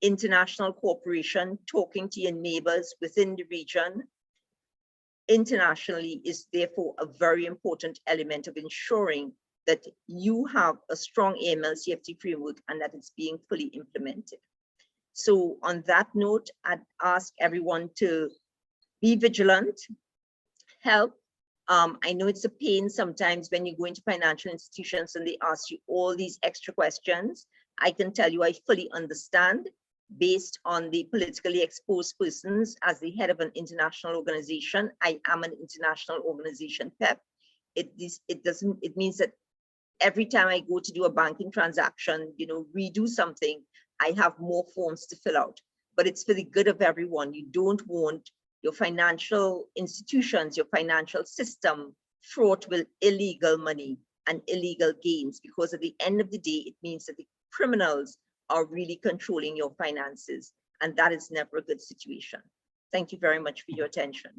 International cooperation, talking to your neighbors within the region internationally, is therefore a very important element of ensuring that you have a strong AML CFT framework and that it's being fully implemented. So on that note, I'd ask everyone to be vigilant, help. I know it's a pain sometimes when you go into financial institutions and they ask you all these extra questions. I can tell you I fully understand. Based on the politically exposed persons, as the head of an international organization, I am an international organization PEP. It means that every time I go to do a banking transaction, redo something, I have more forms to fill out, but it's for the good of everyone. You don't want your financial institutions, your financial system fraught with illegal money and illegal gains, because at the end of the day, it means that the criminals are really controlling your finances, and that is never a good situation. Thank you very much for your attention.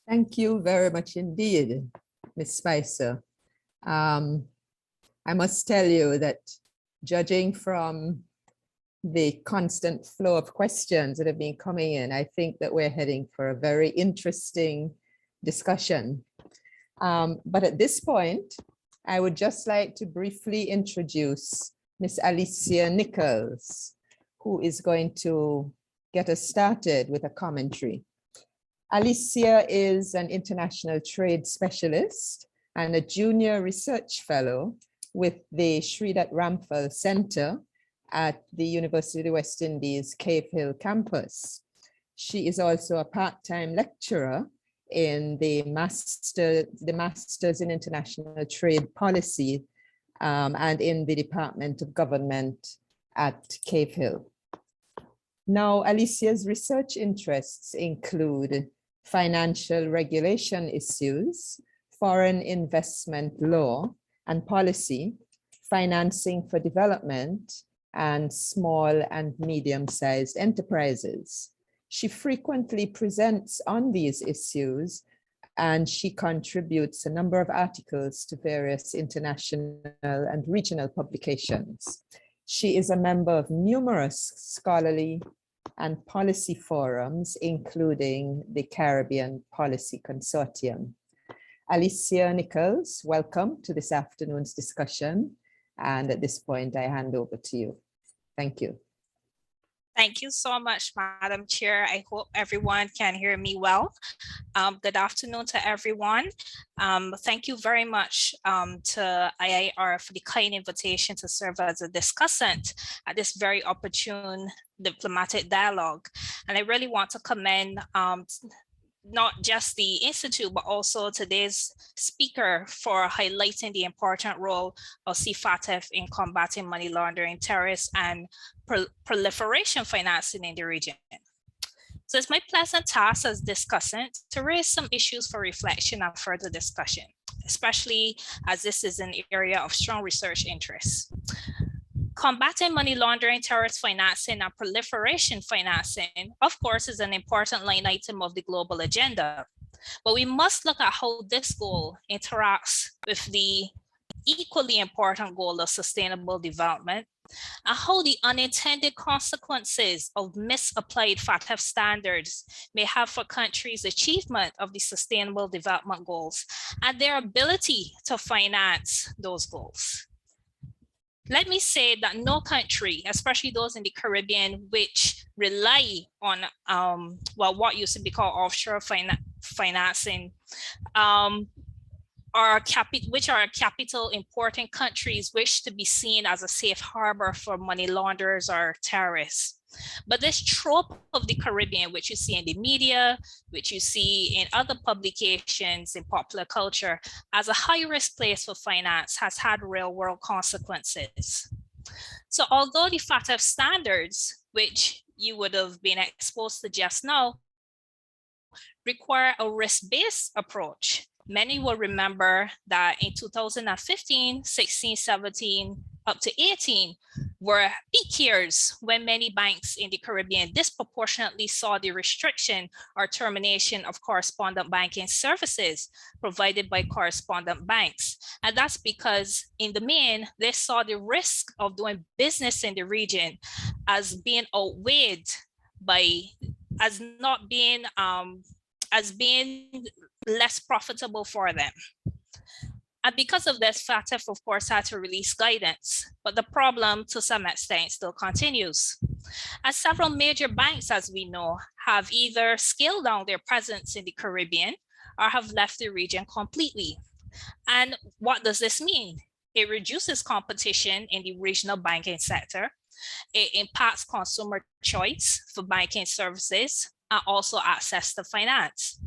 Thank you very much indeed, Ms. Spicer. I must tell you that judging from the constant flow of questions that have been coming in, I think that we're heading for a very interesting discussion. But at this point, I would just like to briefly introduce Miss Alicia Nichols, who is going to get us started with a commentary. Alicia is an international trade specialist and a junior research fellow with the Sridhar Ramphal Center at the University of the West Indies Cave Hill campus. She is also a part-time lecturer in the Masters in International Trade Policy and in the Department of Government at Cave Hill. Now, Alicia's research interests include financial regulation issues, foreign investment law and policy, financing for development, and small and medium-sized enterprises. She frequently presents on these issues, and she contributes a number of articles to various international and regional publications. She is a member of numerous scholarly and policy forums, including the Caribbean Policy Consortium. Alicia Nichols, welcome to this afternoon's discussion. And at this point, I hand over to you. Thank you. Thank you so much, Madam Chair. I hope everyone can hear me well. Good afternoon to everyone. Thank you very much to IIR for the kind invitation to serve as a discussant at this very opportune diplomatic dialogue. And I really want to commend not just the Institute, but also today's speaker for highlighting the important role of CFATF in combating money laundering, terrorist, and proliferation financing in the region. So it's my pleasant task as discussant to raise some issues for reflection and further discussion, especially as this is an area of strong research interest. Combating money laundering, terrorist financing, and proliferation financing, of course, is an important line item of the global agenda. But we must look at how this goal interacts with the equally important goal of sustainable development, and how the unintended consequences of misapplied FATF standards may have for countries' achievement of the sustainable development goals and their ability to finance those goals. Let me say that no country, especially those in the Caribbean, which rely on what used to be called offshore financing, which are capital important countries, wish to be seen as a safe harbor for money launderers or terrorists. But this trope of the Caribbean, which you see in the media, which you see in other publications in popular culture, as a high-risk place for finance has had real-world consequences. So although the FATF standards, which you would have been exposed to just now, require a risk-based approach, many will remember that in 2015, 16, 17, up to 18 were peak years when many banks in the Caribbean disproportionately saw the restriction or termination of correspondent banking services provided by correspondent banks. And that's because in the main, they saw the risk of doing business in the region as being outweighed by, as being less profitable for them. And because of this, FATF, of course, had to release guidance, but the problem to some extent still continues. As several major banks, as we know, have either scaled down their presence in the Caribbean or have left the region completely. And what does this mean? It reduces competition in the regional banking sector. It impacts consumer choice for banking services, and also access to finance.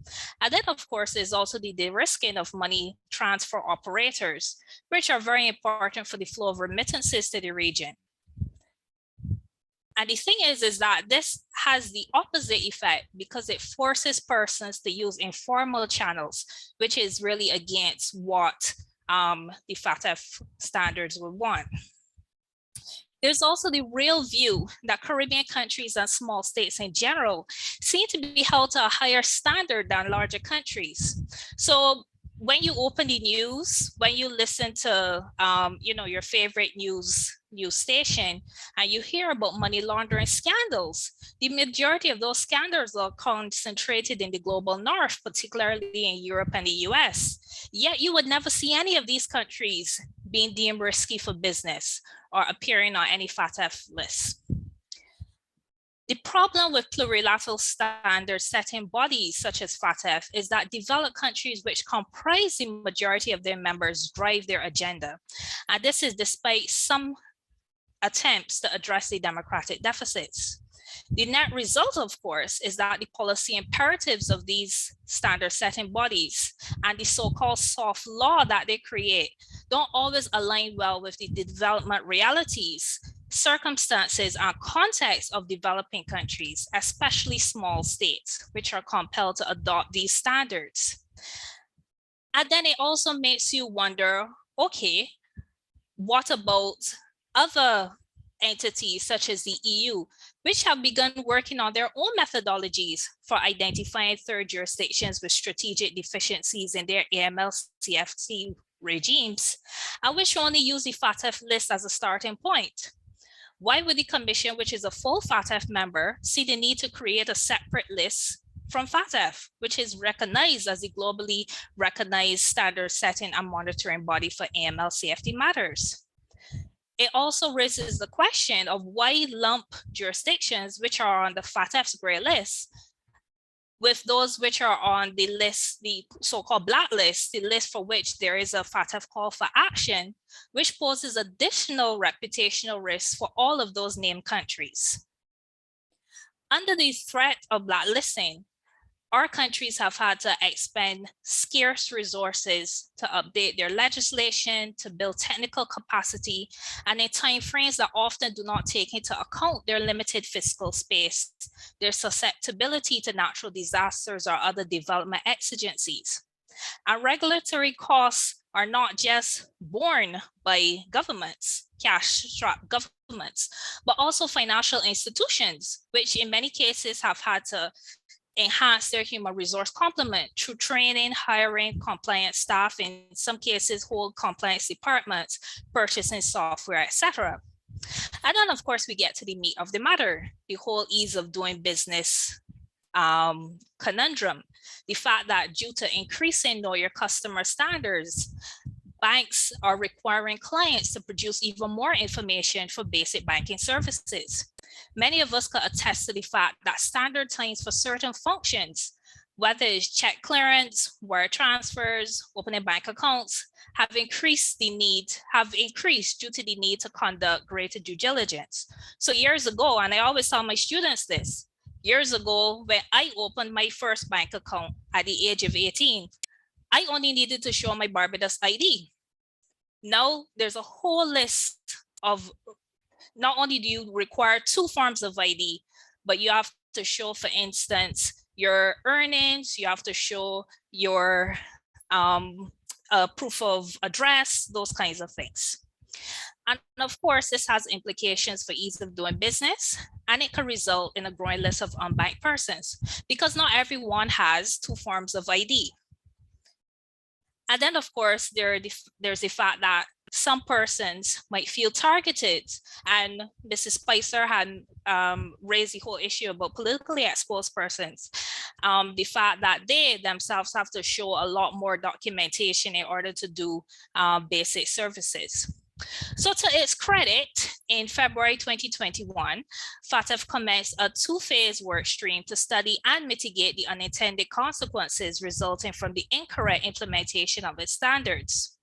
And then, of course, there's also the de-risking of money transfer operators, which are very important for the flow of remittances to the region. And the thing is that this has the opposite effect because it forces persons to use informal channels, which is really against what the FATF standards would want. There's also the real view that Caribbean countries and small states in general seem to be held to a higher standard than larger countries. So when you open the news, when you listen to your favorite news station and you hear about money laundering scandals, the majority of those scandals are concentrated in the global north, particularly in Europe and the US. Yet you would never see any of these countries being deemed risky for business or appearing on any FATF list. The problem with plurilateral standard setting bodies such as FATF is that developed countries which comprise the majority of their members drive their agenda. And this is despite some attempts to address the democratic deficits. The net result, of course, is that the policy imperatives of these standard setting bodies and the so-called soft law that they create don't always align well with the development realities, circumstances, and context of developing countries, especially small states, which are compelled to adopt these standards. And then it also makes you wonder, okay, what about other entities such as the EU, which have begun working on their own methodologies for identifying third jurisdictions with strategic deficiencies in their AML-CFT regimes, and which only use the FATF list as a starting point? Why would the Commission, which is a full FATF member, see the need to create a separate list from FATF, which is recognized as the globally recognized standard setting and monitoring body for AML-CFT matters? It also raises the question of why lump jurisdictions which are on the FATF's gray list with those which are on the list, the so-called blacklist, the list for which there is a FATF call for action, which poses additional reputational risks for all of those named countries. Under the threat of blacklisting, our countries have had to expend scarce resources to update their legislation, to build technical capacity, and in timeframes that often do not take into account their limited fiscal space, their susceptibility to natural disasters or other development exigencies. And regulatory costs are not just borne by governments, cash-strapped governments, but also financial institutions, which in many cases have had to enhance their human resource complement through training, hiring compliance staff, in some cases whole compliance departments, purchasing software, etc. And then of course we get to the meat of the matter, the whole ease of doing business conundrum. The fact that due to increasing know your customer standards, banks are requiring clients to produce even more information for basic banking services. Many of us could attest to the fact that standard times for certain functions, whether it's check clearance, wire transfers, opening bank accounts, have increased due to the need to conduct greater due diligence. So years ago, and I always tell my students this, years ago, when I opened my first bank account at the age of 18, I only needed to show my Barbados ID. Now there's a whole list of, not only do you require 2 forms of ID, but you have to show, for instance, your earnings, you have to show your proof of address, those kinds of things. And of course, this has implications for ease of doing business, and it can result in a growing list of unbanked persons because not everyone has 2 forms of ID. And then of course, there's the fact that some persons might feel targeted, and Mrs. Spicer had raised the whole issue about politically exposed persons. The fact that they themselves have to show a lot more documentation in order to do basic services. So to its credit, in February 2021, FATF commenced a 2-phase work stream to study and mitigate the unintended consequences resulting from the incorrect implementation of its standards.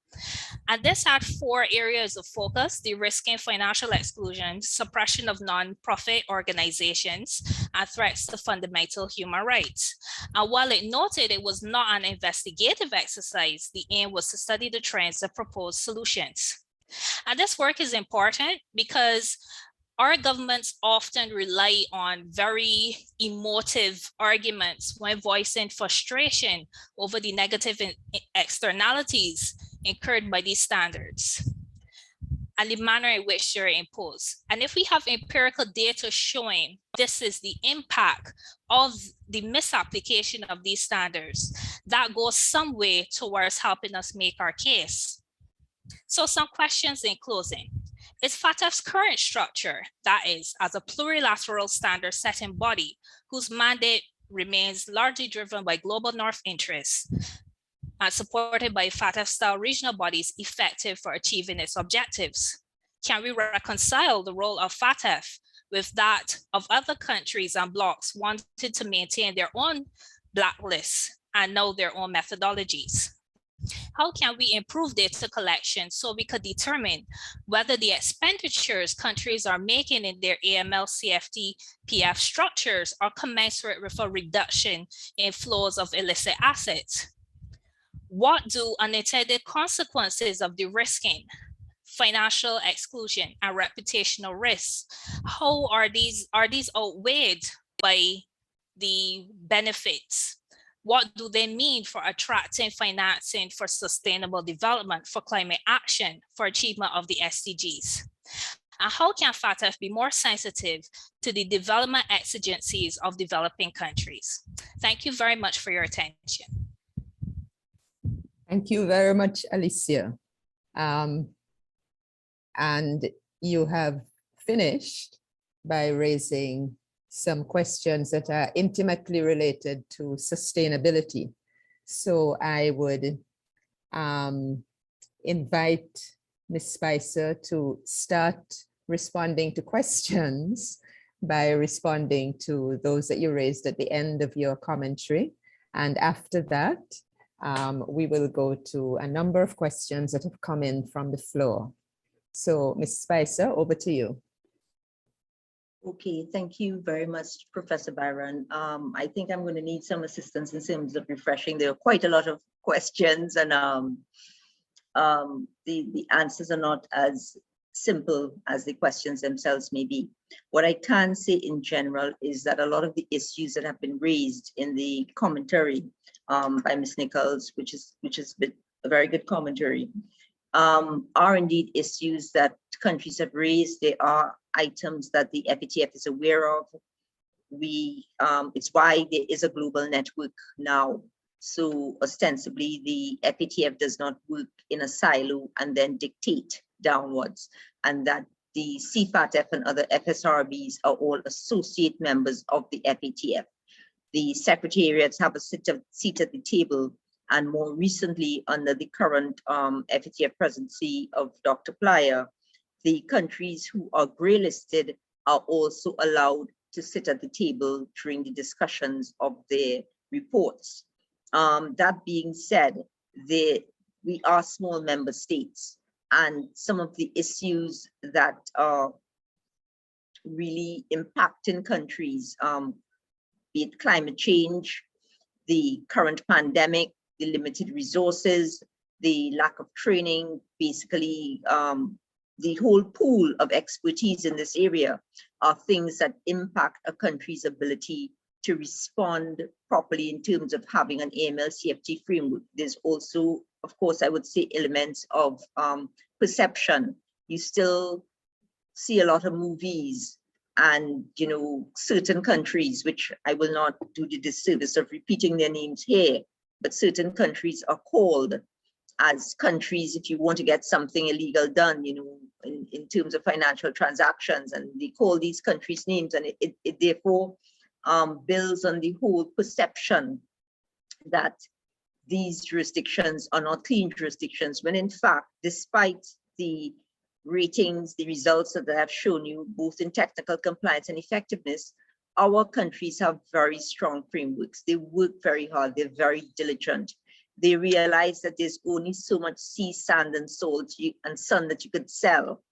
And this had 4 areas of focus: de-risking financial exclusion, suppression of non-profit organizations, and threats to fundamental human rights. And while it noted it was not an investigative exercise, the aim was to study the trends and propose solutions. And this work is important because our governments often rely on very emotive arguments when voicing frustration over the negative externalities incurred by these standards and the manner in which they're imposed. And if we have empirical data showing this is the impact of the misapplication of these standards, that goes some way towards helping us make our case. So some questions in closing. Is FATF's current structure, that is, as a plurilateral standard setting body whose mandate remains largely driven by global North interests, supported by FATF-style regional bodies effective for achieving its objectives? Can we reconcile the role of FATF with that of other countries and blocs wanting to maintain their own blacklists and know their own methodologies? How can we improve data collection so we could determine whether the expenditures countries are making in their AML CFT PF structures are commensurate with a reduction in flows of illicit assets? What do unintended consequences of de-risking, financial exclusion, and reputational risks, how are these outweighed by the benefits? What do they mean for attracting financing for sustainable development, for climate action, for achievement of the SDGs? And how can FATF be more sensitive to the development exigencies of developing countries? Thank you very much for your attention. Thank you very much, Alicia. And you have finished by raising some questions that are intimately related to sustainability. So I would invite Ms. Spicer to start responding to questions by responding to those that you raised at the end of your commentary. And after that, we will go to a number of questions that have come in from the floor. So Ms. Spicer, over to you. Okay, thank you very much, Professor Byron. I think I'm going to need some assistance in terms of refreshing. There are quite a lot of questions, and the answers are not as simple as the questions themselves may be. What I can say in general is that a lot of the issues that have been raised in the commentary by Ms. Nichols, which has been a very good commentary, are indeed issues that countries have raised. They are items that the FATF is aware of. It's why there is a global network now. So ostensibly, the FATF does not work in a silo and then dictate downwards, and that the CFATF and other FSRBs are all associate members of the FATF. The secretariats have a seat at the table, and more recently, under the current FATF presidency of Dr. Plyer, the countries who are grey listed are also allowed to sit at the table during the discussions of their reports. That being said, we are small member states, and some of the issues that are really impacting countries, be it climate change, the current pandemic, the limited resources, the lack of training, basically the whole pool of expertise in this area are things that impact a country's ability to respond properly in terms of having an AML CFT framework. There's also, of course, I would say elements of perception. You still see a lot of movies and, you know, certain countries, which I will not do the disservice of repeating their names here, but certain countries are called as countries if you want to get something illegal done, you know, in terms of financial transactions, and they call these countries names, and it therefore builds on the whole perception that these jurisdictions are not clean jurisdictions, when in fact, despite the ratings, the results that I have shown you, both in technical compliance and effectiveness, our countries have very strong frameworks. They work very hard, they're very diligent. They realize that there's only so much sea, sand, and salt and sun that you could sell,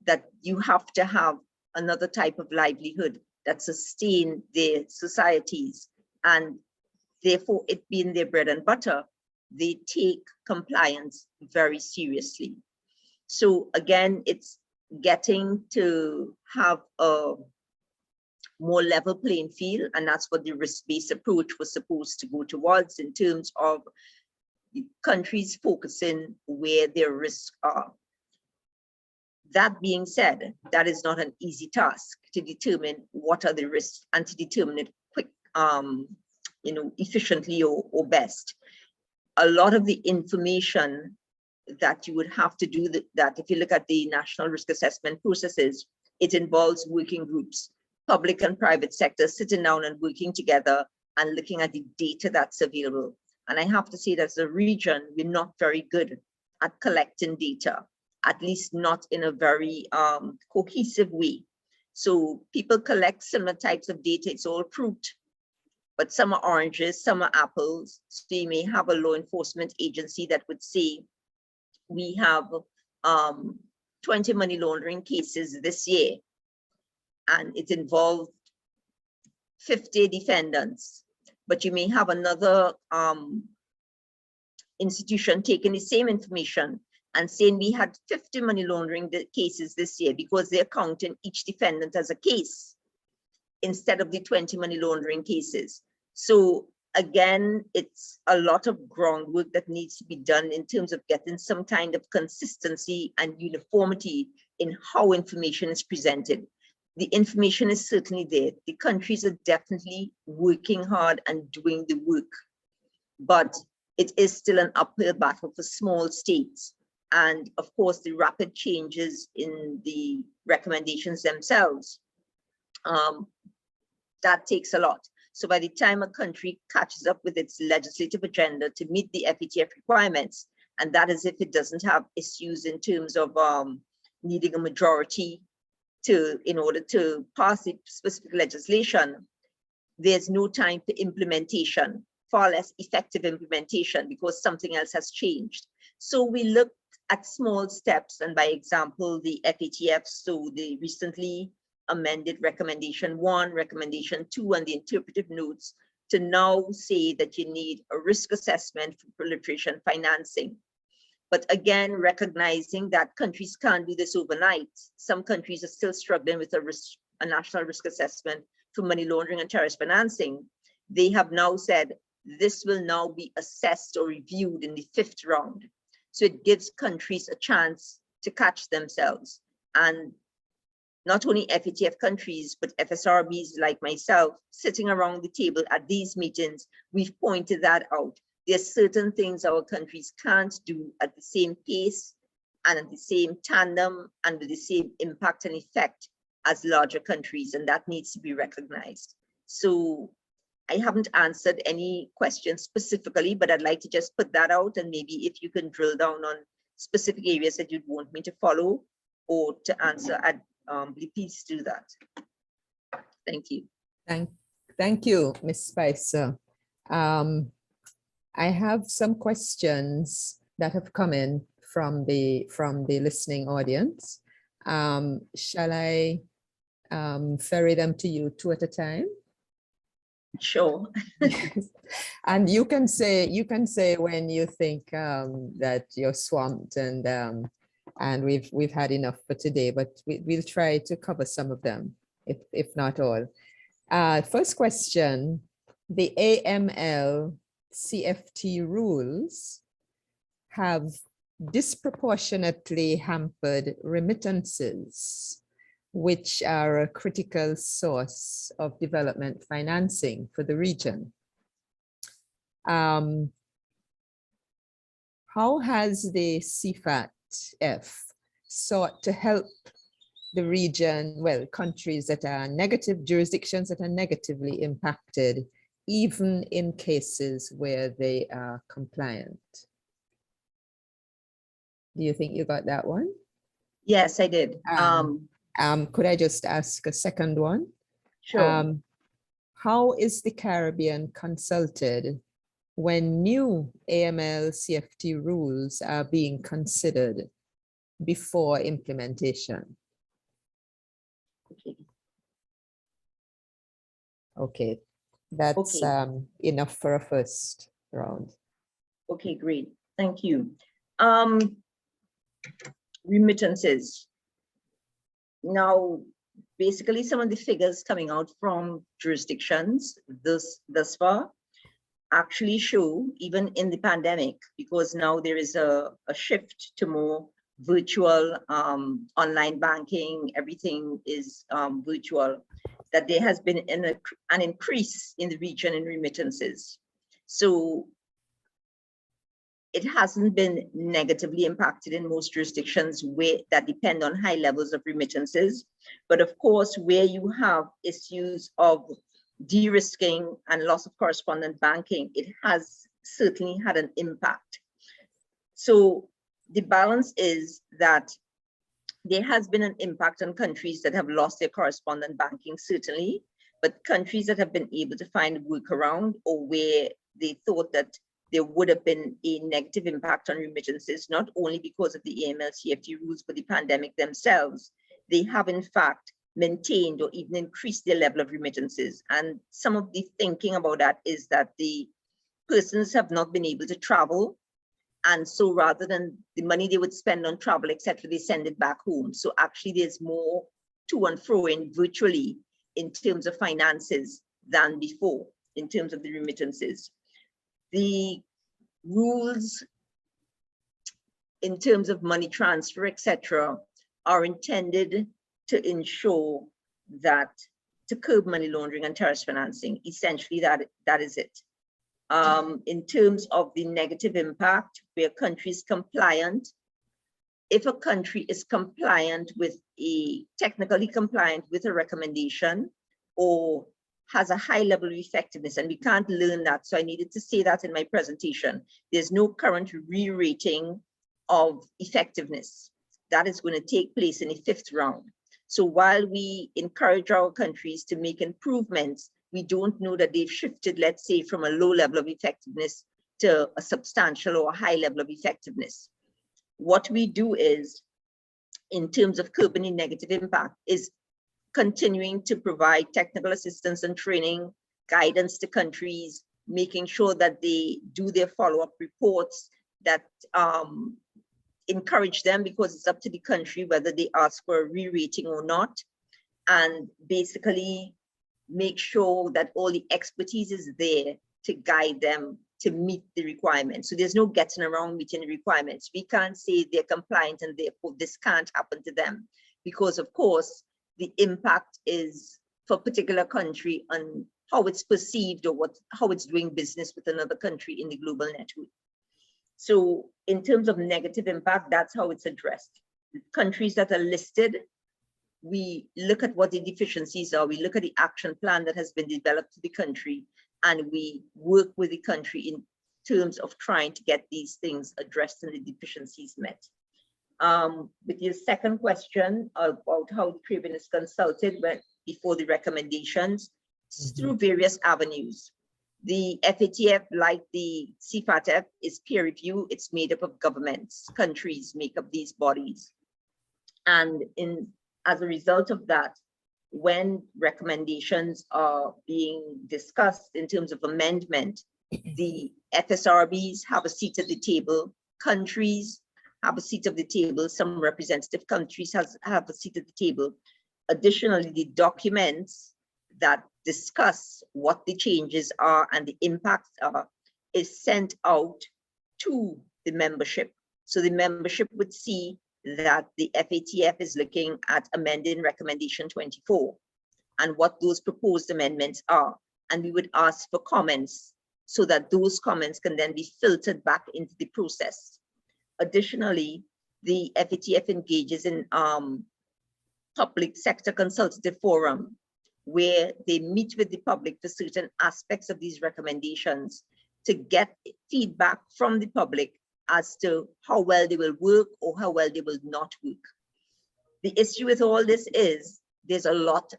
that you have to have another type of livelihood that sustain their societies. And therefore, it being their bread and butter, they take compliance very seriously. So again, it's getting to have a more level playing field, and that's what the risk-based approach was supposed to go towards, in terms of countries focusing where their risks are. That being said, that is not an easy task to determine what are the risks and to determine it quick, you know, efficiently or best. A lot of the information that you would have to do that, if you look at the national risk assessment processes, it involves working groups, public and private sector sitting down and working together and looking at the data that's available. And I have to say that as a region, we're not very good at collecting data, at least not in a very cohesive way. So people collect similar types of data. It's all fruit, but some are oranges, some are apples. So you may have a law enforcement agency that would say, we have 20 money laundering cases this year, and it involved 50 defendants. But you may have another institution taking the same information and saying we had 50 money laundering cases this year, because they're counting each defendant as a case instead of the 20 money laundering cases. So again, it's a lot of groundwork that needs to be done in terms of getting some kind of consistency and uniformity in how information is presented. The information is certainly there. The countries are definitely working hard and doing the work, but it is still an uphill battle for small states. And of course, the rapid changes in the recommendations themselves, that takes a lot. So by the time a country catches up with its legislative agenda to meet the FATF requirements, and that is if it doesn't have issues in terms of needing a majority in order to pass the specific legislation, there's no time for implementation, far less effective implementation, because something else has changed. So we look at small steps, and by example, the FATF, so the recently amended recommendation 1, recommendation 2, and the interpretive notes to now say that you need a risk assessment for proliferation financing. But again, recognizing that countries can't do this overnight. Some countries are still struggling with a national risk assessment for money laundering and terrorist financing. They have now said this will now be assessed or reviewed in the 5th round. So it gives countries a chance to catch themselves. And not only FATF countries, but FSRBs like myself, sitting around the table at these meetings, we've pointed that out. There's certain things our countries can't do at the same pace and at the same tandem and with the same impact and effect as larger countries, and that needs to be recognized. So I haven't answered any questions specifically, but I'd like to just put that out, and maybe if you can drill down on specific areas that you'd want me to follow or to answer, please do that. Thank you. Thank you, Ms. Spicer. I have some questions that have come in from the listening audience. Shall I ferry them to you 2 at a time? Sure. Yes. And you can say when you think that you're swamped and we've had enough for today, but we'll try to cover some of them, if not all. First question: the AML CFT rules have disproportionately hampered remittances, which are a critical source of development financing for the region. How has the CFATF sought to help the region, well, countries that are negative, jurisdictions that are negatively impacted, even in cases where they are compliant? Do you think you got that one? Yes, I did. Could I just ask a second one? Sure. How is the Caribbean consulted when new AML CFT rules are being considered before implementation? Okay, that's enough for a first round. Okay, great. Thank you. Remittances. Now, basically, some of the figures coming out from jurisdictions thus far actually show, even in the pandemic, because now there is a shift to more virtual online banking, everything is virtual, that there has been an increase in the region in remittances. So it hasn't been negatively impacted in most jurisdictions that depend on high levels of remittances. But of course, where you have issues of de-risking and loss of correspondent banking, it has certainly had an impact. So the balance is that there has been an impact on countries that have lost their correspondent banking, certainly, but countries that have been able to find a workaround, or where they thought that there would have been a negative impact on remittances, not only because of the AML-CFT rules, but the pandemic themselves, they have in fact maintained or even increased their level of remittances. And some of the thinking about that is that the persons have not been able to travel, and so rather than the money they would spend on travel, etc., they send it back home. So actually there's more to and fro in virtually in terms of finances than before, in terms of the remittances. The rules in terms of money transfer, etc., are intended to ensure that, to curb money laundering and terrorist financing. Essentially, that is it. In terms of the negative impact, where countries compliant, if a country is compliant with technically compliant with a recommendation, or has a high level of effectiveness, and we can't learn that, so I needed to say that in my presentation. There's no current re-rating of effectiveness. That is going to take place in the 5th round. So while we encourage our countries to make improvements, we don't know that they've shifted, let's say, from a low level of effectiveness to a substantial or a high level of effectiveness. What we do is, in terms of curbing the negative impact, is continuing to provide technical assistance and training, guidance to countries, making sure that they do their follow-up reports, that encourage them, because it's up to the country whether they ask for a re-rating or not, and basically make sure that all the expertise is there to guide them to meet the requirements. So there's no getting around meeting the requirements. We can't say they're compliant and therefore this can't happen to them, because of course the impact is for a particular country on how it's perceived or how it's doing business with another country in the global network. So in terms of negative impact, that's how it's addressed. The countries that are listed, we look at what the deficiencies are, we look at the action plan that has been developed to the country, and we work with the country in terms of trying to get these things addressed and the deficiencies met. With your second question about how the Caribbean is consulted before the recommendations, through various avenues. The FATF, like the CFATF, is peer review. It's made up of governments, countries make up these bodies. And as a result of that, when recommendations are being discussed in terms of amendment, the FSRBs have a seat at the table, countries have a seat at the table, some representative countries have a seat at the table. Additionally, the documents that discuss what the changes are and the impacts are is sent out to the membership. So the membership would see that the FATF is looking at amending recommendation 24 and what those proposed amendments are. And we would ask for comments so that those comments can then be filtered back into the process. Additionally, the FATF engages in public sector consultative forum, where they meet with the public for certain aspects of these recommendations to get feedback from the public as to how well they will work or how well they will not work. The issue with all this is there's lots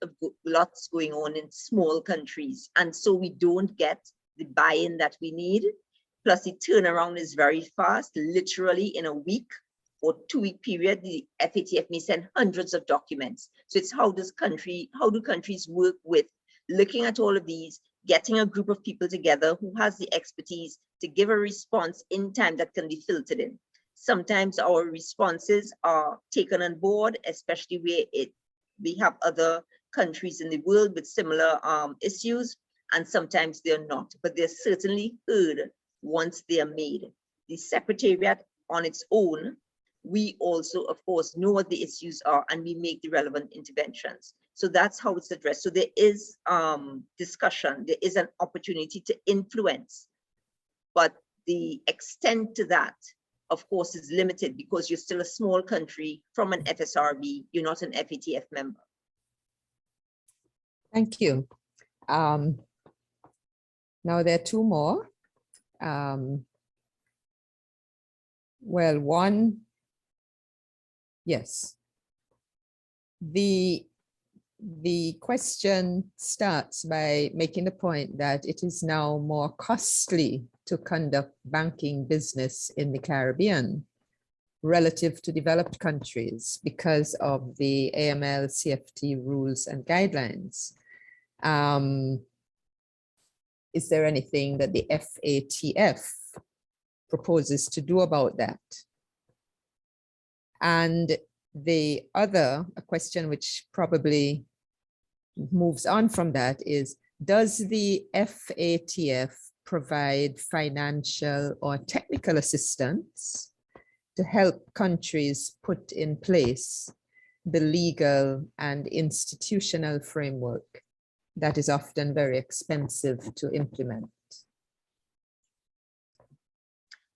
going on in small countries, and so we don't get the buy-in that we need. Plus the turnaround is very fast. Literally in a week or 2-week period, the FATF may send hundreds of documents. So it's how do countries work with looking at all of these, getting a group of people together who has the expertise to give a response in time that can be filtered in. Sometimes our responses are taken on board, especially where we have other countries in the world with similar issues, and sometimes they're not, but they're certainly heard once they are made. The Secretariat on its own, we also, of course, know what the issues are and we make the relevant interventions. So that's how it's addressed. So there is discussion, there is an opportunity to influence, but the extent to that, of course, is limited because you're still a small country from an FSRB, you're not an FATF member. Thank you. Now there are two more. Well, one, yes. The question starts by making the point that it is now more costly to conduct banking business in the Caribbean relative to developed countries because of the AML CFT rules and guidelines. Is there anything that the FATF proposes to do about that? And the other, a question which probably moves on from that is, does the FATF provide financial or technical assistance to help countries put in place the legal and institutional framework that is often very expensive to implement?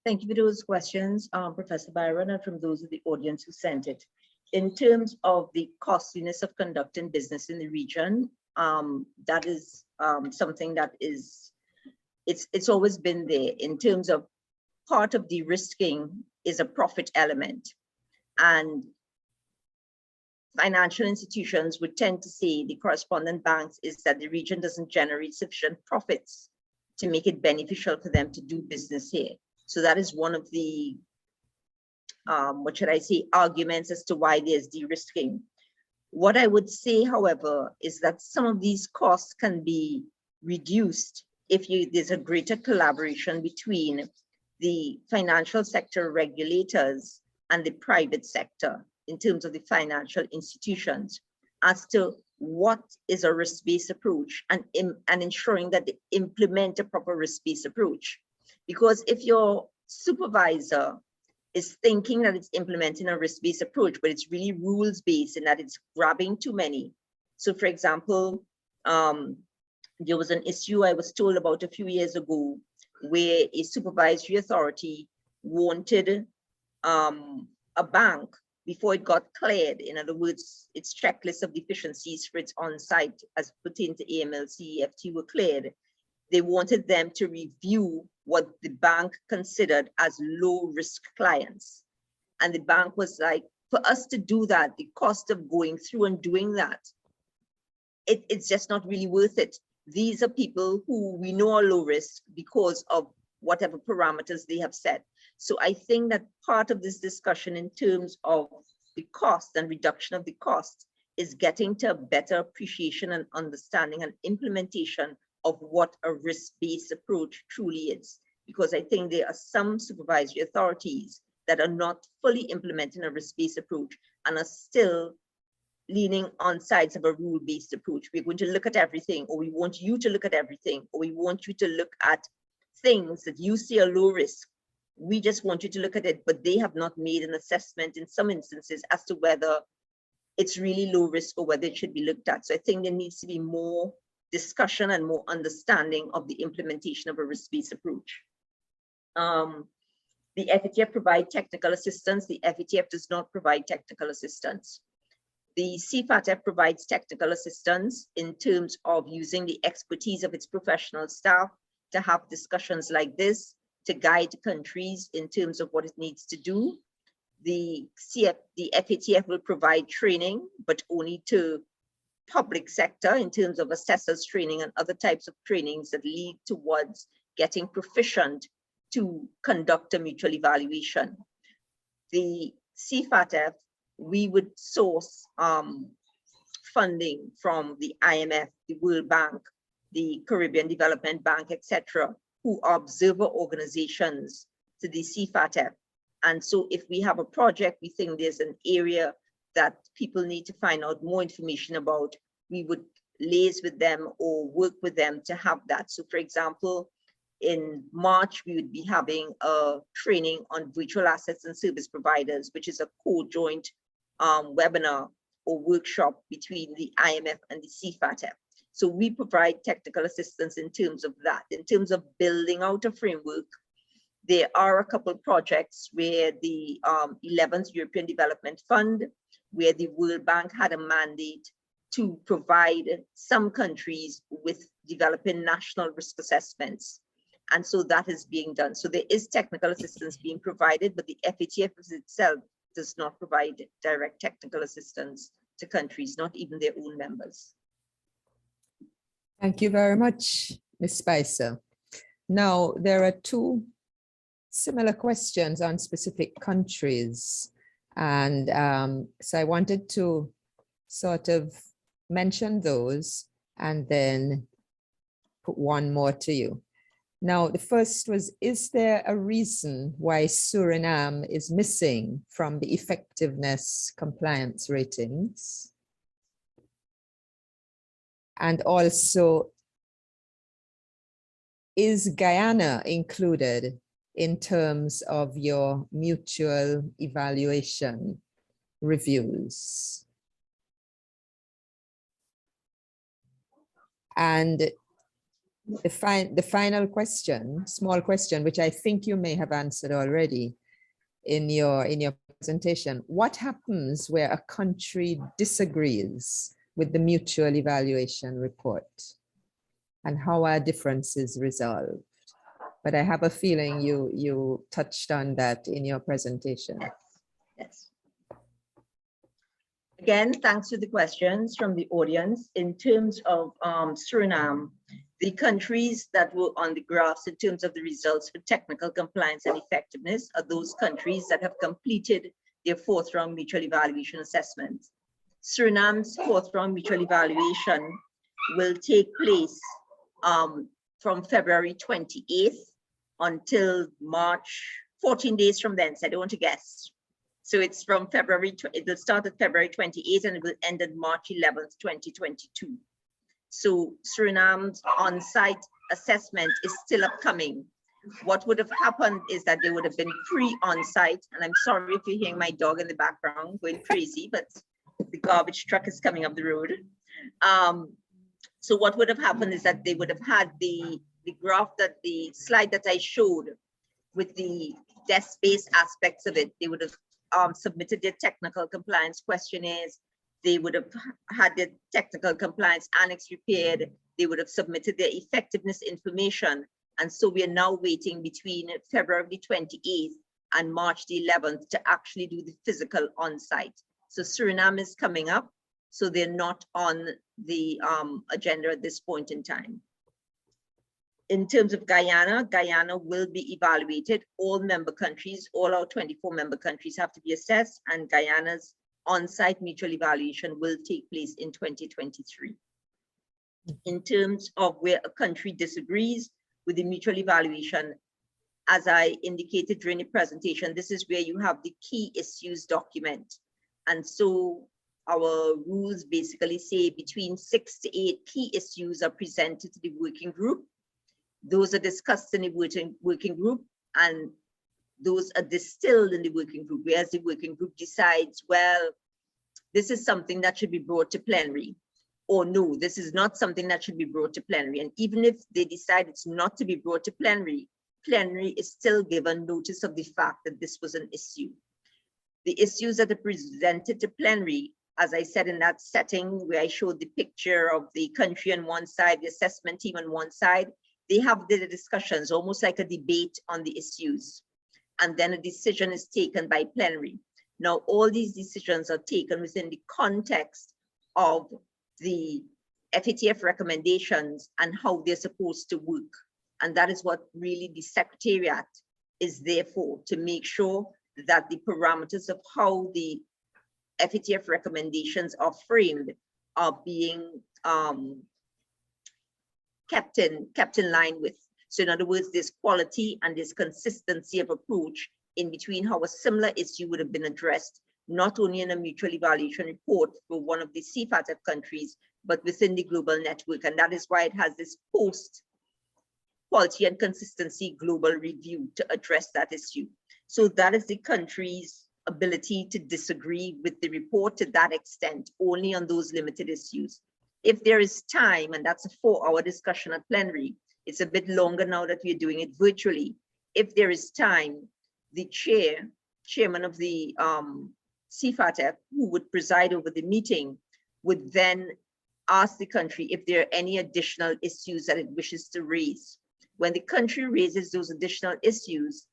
Thank you for those questions, Professor Byron, and from those of the audience who sent it. In terms of the costliness of conducting business in the region, that is something that is, it's always been there. In terms of part of de-risking is a profit element, and financial institutions would tend to say, the correspondent banks, is that the region doesn't generate sufficient profits to make it beneficial for them to do business here. So that is one of the, what should I say, arguments as to why there's de-risking. What I would say, however, is that some of these costs can be reduced if there's a greater collaboration between the financial sector regulators and the private sector in terms of the financial institutions as to what is a risk-based approach, and ensuring that they implement a proper risk-based approach. Because if your supervisor is thinking that it's implementing a risk-based approach, but it's really rules-based and that it's grabbing too many. So for example, there was an issue I was told about a few years ago where a supervisory authority wanted a bank, before it got cleared, in other words, its checklist of deficiencies for its on-site as pertained to AML, CFT were cleared. They wanted them to review what the bank considered as low-risk clients. And the bank was like, for us to do that, the cost of going through and doing that, it's just not really worth it. These are people who we know are low risk because of whatever parameters they have set. So I think that part of this discussion in terms of the cost and reduction of the cost is getting to a better appreciation and understanding and implementation of what a risk-based approach truly is. Because I think there are some supervisory authorities that are not fully implementing a risk-based approach and are still leaning on sides of a rule-based approach. We're going to look at everything, or we want you to look at everything, or we want you to look at things that you see are low risk. We just want you to look at it, but they have not made an assessment in some instances as to whether it's really low risk or whether it should be looked at. So I think there needs to be more discussion and more understanding of the implementation of a risk-based approach. The FATF provide technical assistance. The FATF does not provide technical assistance. The CFATF provides technical assistance in terms of using the expertise of its professional staff to have discussions like this, to guide countries in terms of what it needs to do. The FATF will provide training, but only to public sector in terms of assessors training and other types of trainings that lead towards getting proficient to conduct a mutual evaluation. The CFATF, we would source funding from the IMF, the World Bank, the Caribbean Development Bank, etc., who are observer organizations to the CFATF. And so if we have a project, we think there's an area that people need to find out more information about, we would liaise with them or work with them to have that. So for example, in March, we would be having a training on virtual assets and service providers, which is a co-joint webinar or workshop between the IMF and the CFATF. So we provide technical assistance in terms of that. In terms of building out a framework, there are a couple of projects where the 11th European Development Fund, where the World Bank had a mandate to provide some countries with developing national risk assessments. And so that is being done. So there is technical assistance being provided, but the FATF itself does not provide direct technical assistance to countries, not even their own members. Thank you very much, Ms. Spicer. Now, there are two similar questions on specific countries. And so I wanted to sort of mention those and then put one more to you. Now, the first was, is there a reason why Suriname is missing from the effectiveness compliance ratings? And also, is Guyana included in terms of your mutual evaluation reviews? And the final question, small question, which I think you may have answered already in your presentation. What happens where a country disagrees with the mutual evaluation report? And how are differences resolved? But I have a feeling you touched on that in your presentation. Yes. Again, thanks to the questions from the audience. In terms of Suriname, the countries that were on the graphs in terms of the results for technical compliance and effectiveness are those countries that have completed their fourth round mutual evaluation assessment. Suriname's fourth round mutual evaluation will take place from February 28th until March, 14 days from then, so I don't want to guess. So it's from February, it will start at February 28th and it will end on March 11th, 2022. So Suriname's on-site assessment is still upcoming. What would have happened is that they would have been pre-on-site, and I'm sorry if you're hearing my dog in the background going crazy, but the garbage truck is coming up the road. So what would have happened is that they would have had the graph, that the slide that I showed with the desk-based aspects of it. They would have submitted their technical compliance questionnaires. They would have had their technical compliance annex prepared. They would have submitted their effectiveness information. And so we are now waiting between February 28th and March the 11th to actually do the physical on-site. So Suriname is coming up, so they're not on the agenda at this point in time. In terms of Guyana, Guyana will be evaluated. All member countries, all our 24 member countries have to be assessed, and Guyana's on-site mutual evaluation will take place in 2023. In terms of where a country disagrees with the mutual evaluation, as I indicated during the presentation, this is where you have the key issues document. And so our rules basically say between 6 to 8 key issues are presented to the working group. Those are discussed in the working group, and those are distilled in the working group, whereas the working group decides, well, this is something that should be brought to plenary, or no, this is not something that should be brought to plenary. And even if they decide it's not to be brought to plenary, plenary is still given notice of the fact that this was an issue. The issues that are presented to plenary, as I said in that setting where I showed the picture of the country on one side, the assessment team on one side, they have the discussions, almost like a debate on the issues. And then a decision is taken by plenary. Now, all these decisions are taken within the context of the FATF recommendations and how they're supposed to work. And that is what really the Secretariat is there for, to make sure that the parameters of how the FATF recommendations are framed are being kept in line with. So in other words, there's quality and there's consistency of approach in between how a similar issue would have been addressed, not only in a mutual evaluation report for one of the CFATF countries, but within the global network. And that is why it has this post quality and consistency global review to address that issue. So that is the country's ability to disagree with the report to that extent, only on those limited issues. If there is time, and that's a 4-hour discussion at plenary, it's a bit longer now that we're doing it virtually. If there is time, the chairman of the CFATF, who would preside over the meeting, would then ask the country if there are any additional issues that it wishes to raise. when the country raises those additional issues,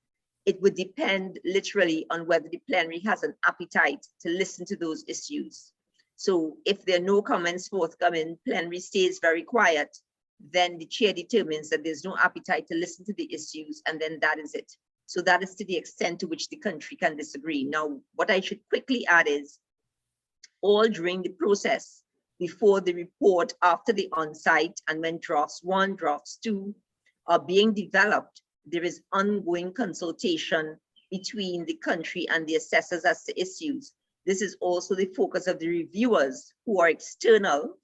it would depend literally on whether the plenary has an appetite to listen to those issues. So if there are no comments forthcoming, plenary stays very quiet, then the chair determines that there's no appetite to listen to the issues, and then that is it. So that is to the extent to which the country can disagree. Now, what I should quickly add is, all during the process, before the report, after the on-site, and when drafts 1, drafts 2 are being developed, there is ongoing consultation between the country and the assessors as to issues. This is also the focus of the reviewers, who are external,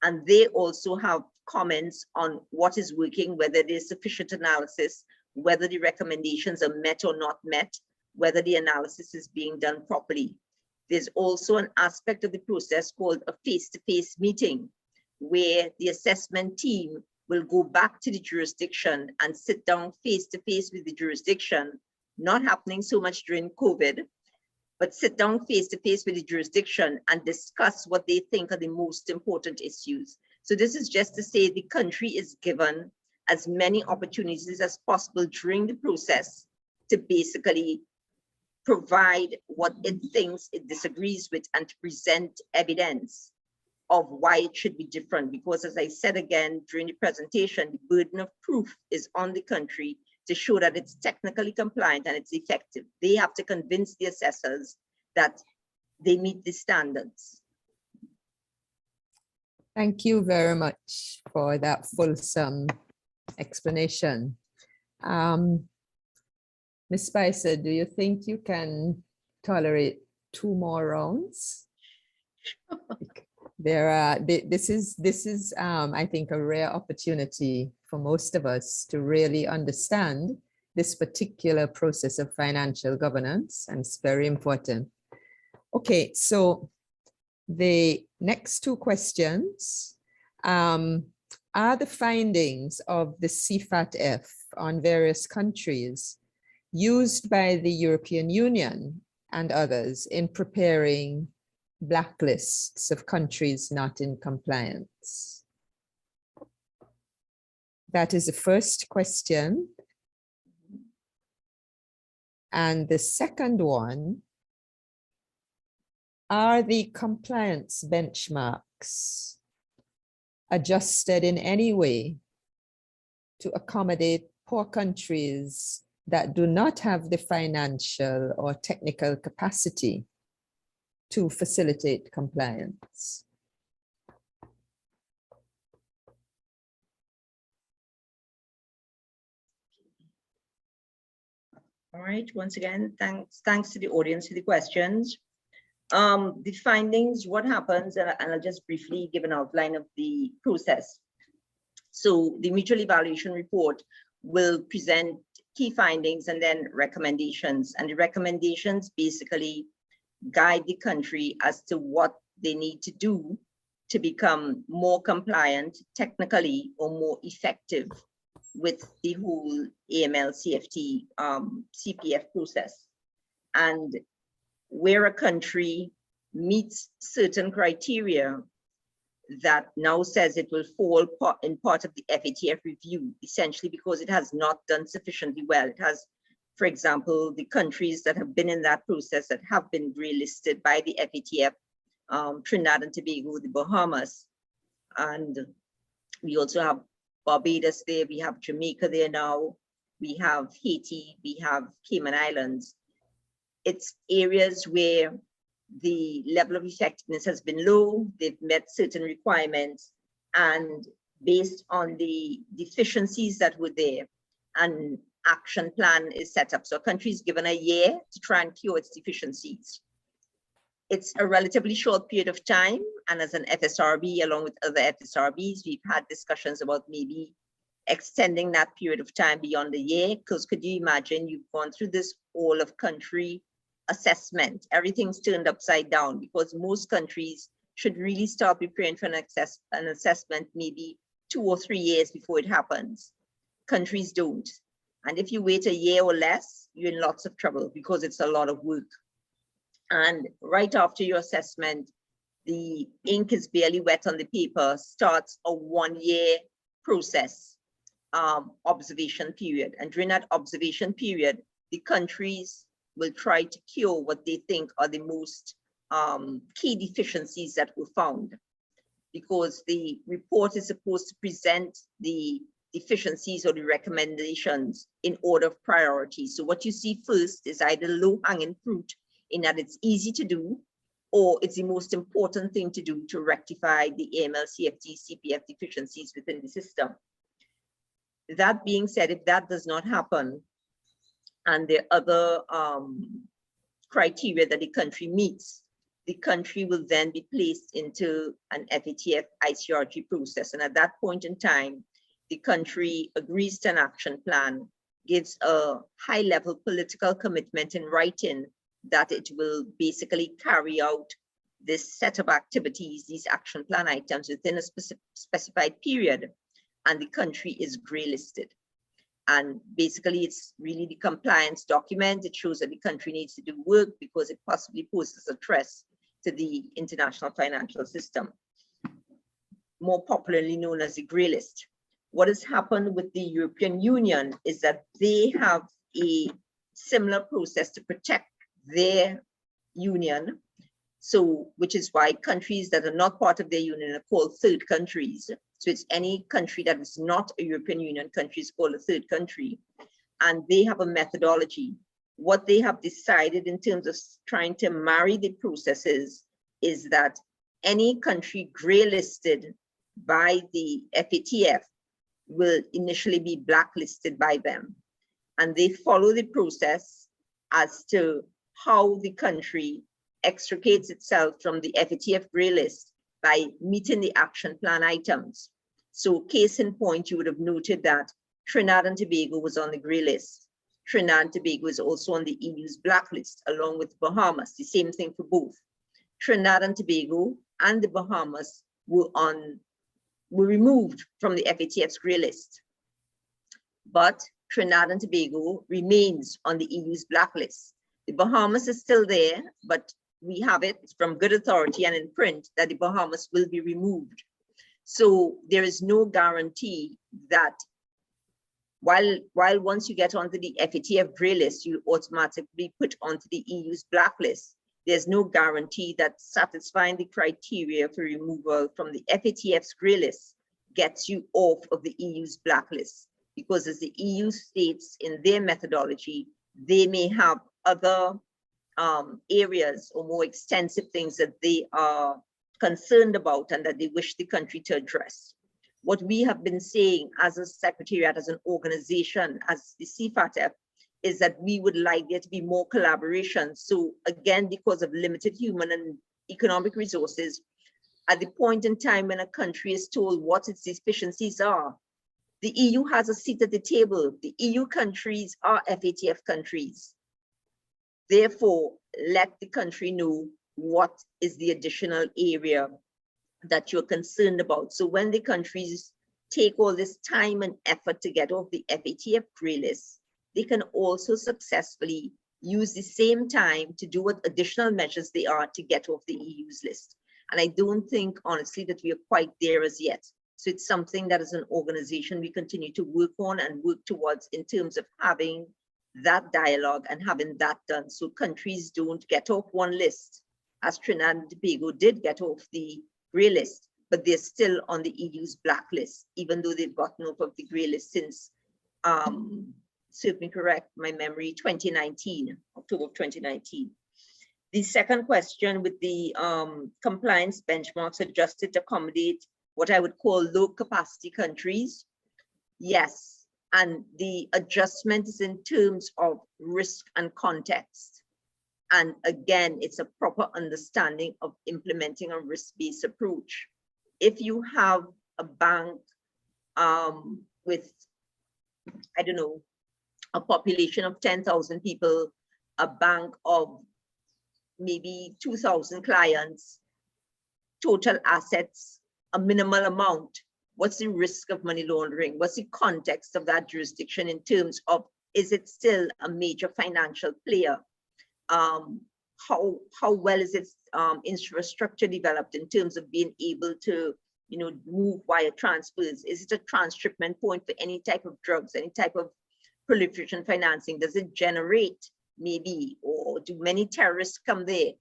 and they also have comments on what is working, whether there's sufficient analysis, whether the recommendations are met or not met, whether the analysis is being done properly. There's also an aspect of the process called a face-to-face meeting, where the assessment team will go back to the jurisdiction and sit down face-to-face with the jurisdiction, not happening so much during COVID, but sit down face-to-face with the jurisdiction and discuss what they think are the most important issues. So this is just to say the country is given as many opportunities as possible during the process to basically provide what it thinks it disagrees with and to present evidence of why it should be different. Because as I said again during the presentation, the burden of proof is on the country to show that it's technically compliant and it's effective. They have to convince the assessors that they meet the standards. Thank you very much for that fulsome explanation. Ms. Spicer, do you think you can tolerate 2 more rounds? This is I think a rare opportunity for most of us to really understand this particular process of financial governance, and it's very important. Okay, so the next 2 questions are the findings of the CFATF on various countries used by the European Union and others in preparing blacklists of countries not in compliance. That is the first question. And the second one, are the compliance benchmarks adjusted in any way to accommodate poor countries that do not have the financial or technical capacity to facilitate compliance? All right, once again, thanks to the audience for the questions. The findings, what happens, and I'll just briefly give an outline of the process. So the mutual evaluation report will present key findings and then recommendations. And the recommendations basically guide the country as to what they need to do to become more compliant technically or more effective with the whole AML CFT CPF process. And where a country meets certain criteria that now says it will fall in part of the FATF review, essentially because it has not done sufficiently well. It has, for example, the countries that have been in that process that have been gray listed by the FATF, Trinidad and Tobago, the Bahamas, and we also have Barbados there, we have Jamaica there now, we have Haiti, we have Cayman Islands. It's areas where the level of effectiveness has been low, they've met certain requirements, and based on the deficiencies that were there, an action plan is set up. So a country is given a year to try and cure its deficiencies. It's a relatively short period of time, and as an FSRB, along with other FSRBs, we've had discussions about maybe extending that period of time beyond a year, because could you imagine you've gone through this all of country assessment, everything's turned upside down, because most countries should really start preparing for an assessment maybe 2 or 3 years before it happens. Countries don't. And if you wait a year or less, you're in lots of trouble because it's a lot of work. And right after your assessment, the ink is barely wet on the paper, starts a 1-year process observation period. And during that observation period, the countries will try to cure what they think are the most key deficiencies that were found, because the report is supposed to present the deficiencies or the recommendations in order of priority. So what you see first is either low-hanging fruit in that it's easy to do, or it's the most important thing to do to rectify the AML, CFT, CPF deficiencies within the system. That being said, if that does not happen, and the other criteria that the country meets, the country will then be placed into an FATF ICRG process. And at that point in time, the country agrees to an action plan, gives a high-level political commitment in writing that it will basically carry out this set of activities, these action plan items within a specified period, and the country is gray listed. And basically it's really the compliance document. It shows that the country needs to do work because it possibly poses a threat to the international financial system, more popularly known as the gray list. What has happened with the European Union is that they have a similar process to protect their union. So, which is why countries that are not part of their union are called third countries. So it's any country that is not a European Union country is called a third country. And they have a methodology. What they have decided in terms of trying to marry the processes is that any country gray listed by the FATF will initially be blacklisted by them. And they follow the process as to how the country extricates itself from the FATF gray list by meeting the action plan items. So case in point, you would have noted that Trinidad and Tobago was on the gray list. Trinidad and Tobago is also on the EU's blacklist, along with Bahamas, the same thing for both. Trinidad and Tobago and the Bahamas were removed from the FATF's gray list. But Trinidad and Tobago remains on the EU's blacklist. The Bahamas is still there, but we have it from good authority and in print that the Bahamas will be removed. So there is no guarantee that while once you get onto the FATF gray list, you automatically put onto the EU's blacklist. There's no guarantee that satisfying the criteria for removal from the FATF's gray list gets you off of the EU's blacklist. Because as the EU states in their methodology, they may have other areas or more extensive things that they are concerned about and that they wish the country to address. What we have been saying as a secretariat, as an organization, as the CFATF, is that we would like there to be more collaboration. So again, because of limited human and economic resources, at the point in time when a country is told what its deficiencies are, the EU has a seat at the table. The EU countries are FATF countries. Therefore, let the country know what is the additional area that you're concerned about. So when the countries take all this time and effort to get off the FATF gray list, they can also successfully use the same time to do what additional measures they are to get off the EU's list. And I don't think, honestly, that we are quite there as yet. So it's something that as an organization, we continue to work on and work towards in terms of having that dialogue and having that done. So countries don't get off one list, as Trinidad and Tobago did get off the gray list, but they're still on the EU's blacklist, even though they've gotten off of the gray list since, serve me correct, my memory, 2019, October of 2019. The second question with the compliance benchmarks adjusted to accommodate what I would call low capacity countries. Yes, and the adjustment is in terms of risk and context. And again, it's a proper understanding of implementing a risk-based approach. If you have a bank with, I don't know, a population of 10,000 people, a bank of maybe 2,000 clients, total assets, a minimal amount, what's the risk of money laundering? What's the context of that jurisdiction in terms of, is it still a major financial player? How well is its infrastructure developed in terms of being able to move wire transfers? Is it a transshipment point for any type of drugs, any type of proliferation financing? Does it generate maybe, or do many terrorists come there?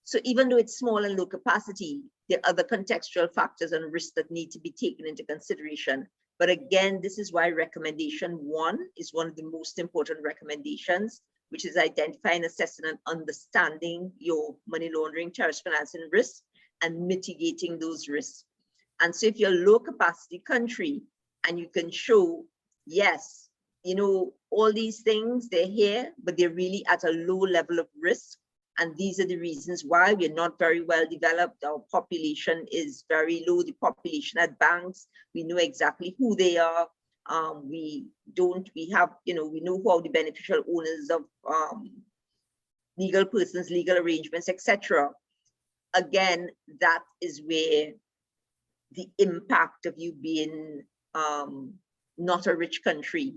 So even though it's small and low capacity, there are other contextual factors and risks that need to be taken into consideration. But again, this is why recommendation 1 is one of the most important recommendations, which is identifying, assessing, and understanding your money laundering, terrorist financing risks and mitigating those risks. And so if you're a low capacity country and you can show, yes, all these things, they're here, but they're really at a low level of risk. And these are the reasons why we're not very well developed. Our population is very low. The population at banks, we know exactly who they are. We know who are the beneficial owners of legal persons, legal arrangements, etc. Again, that is where the impact of you being not a rich country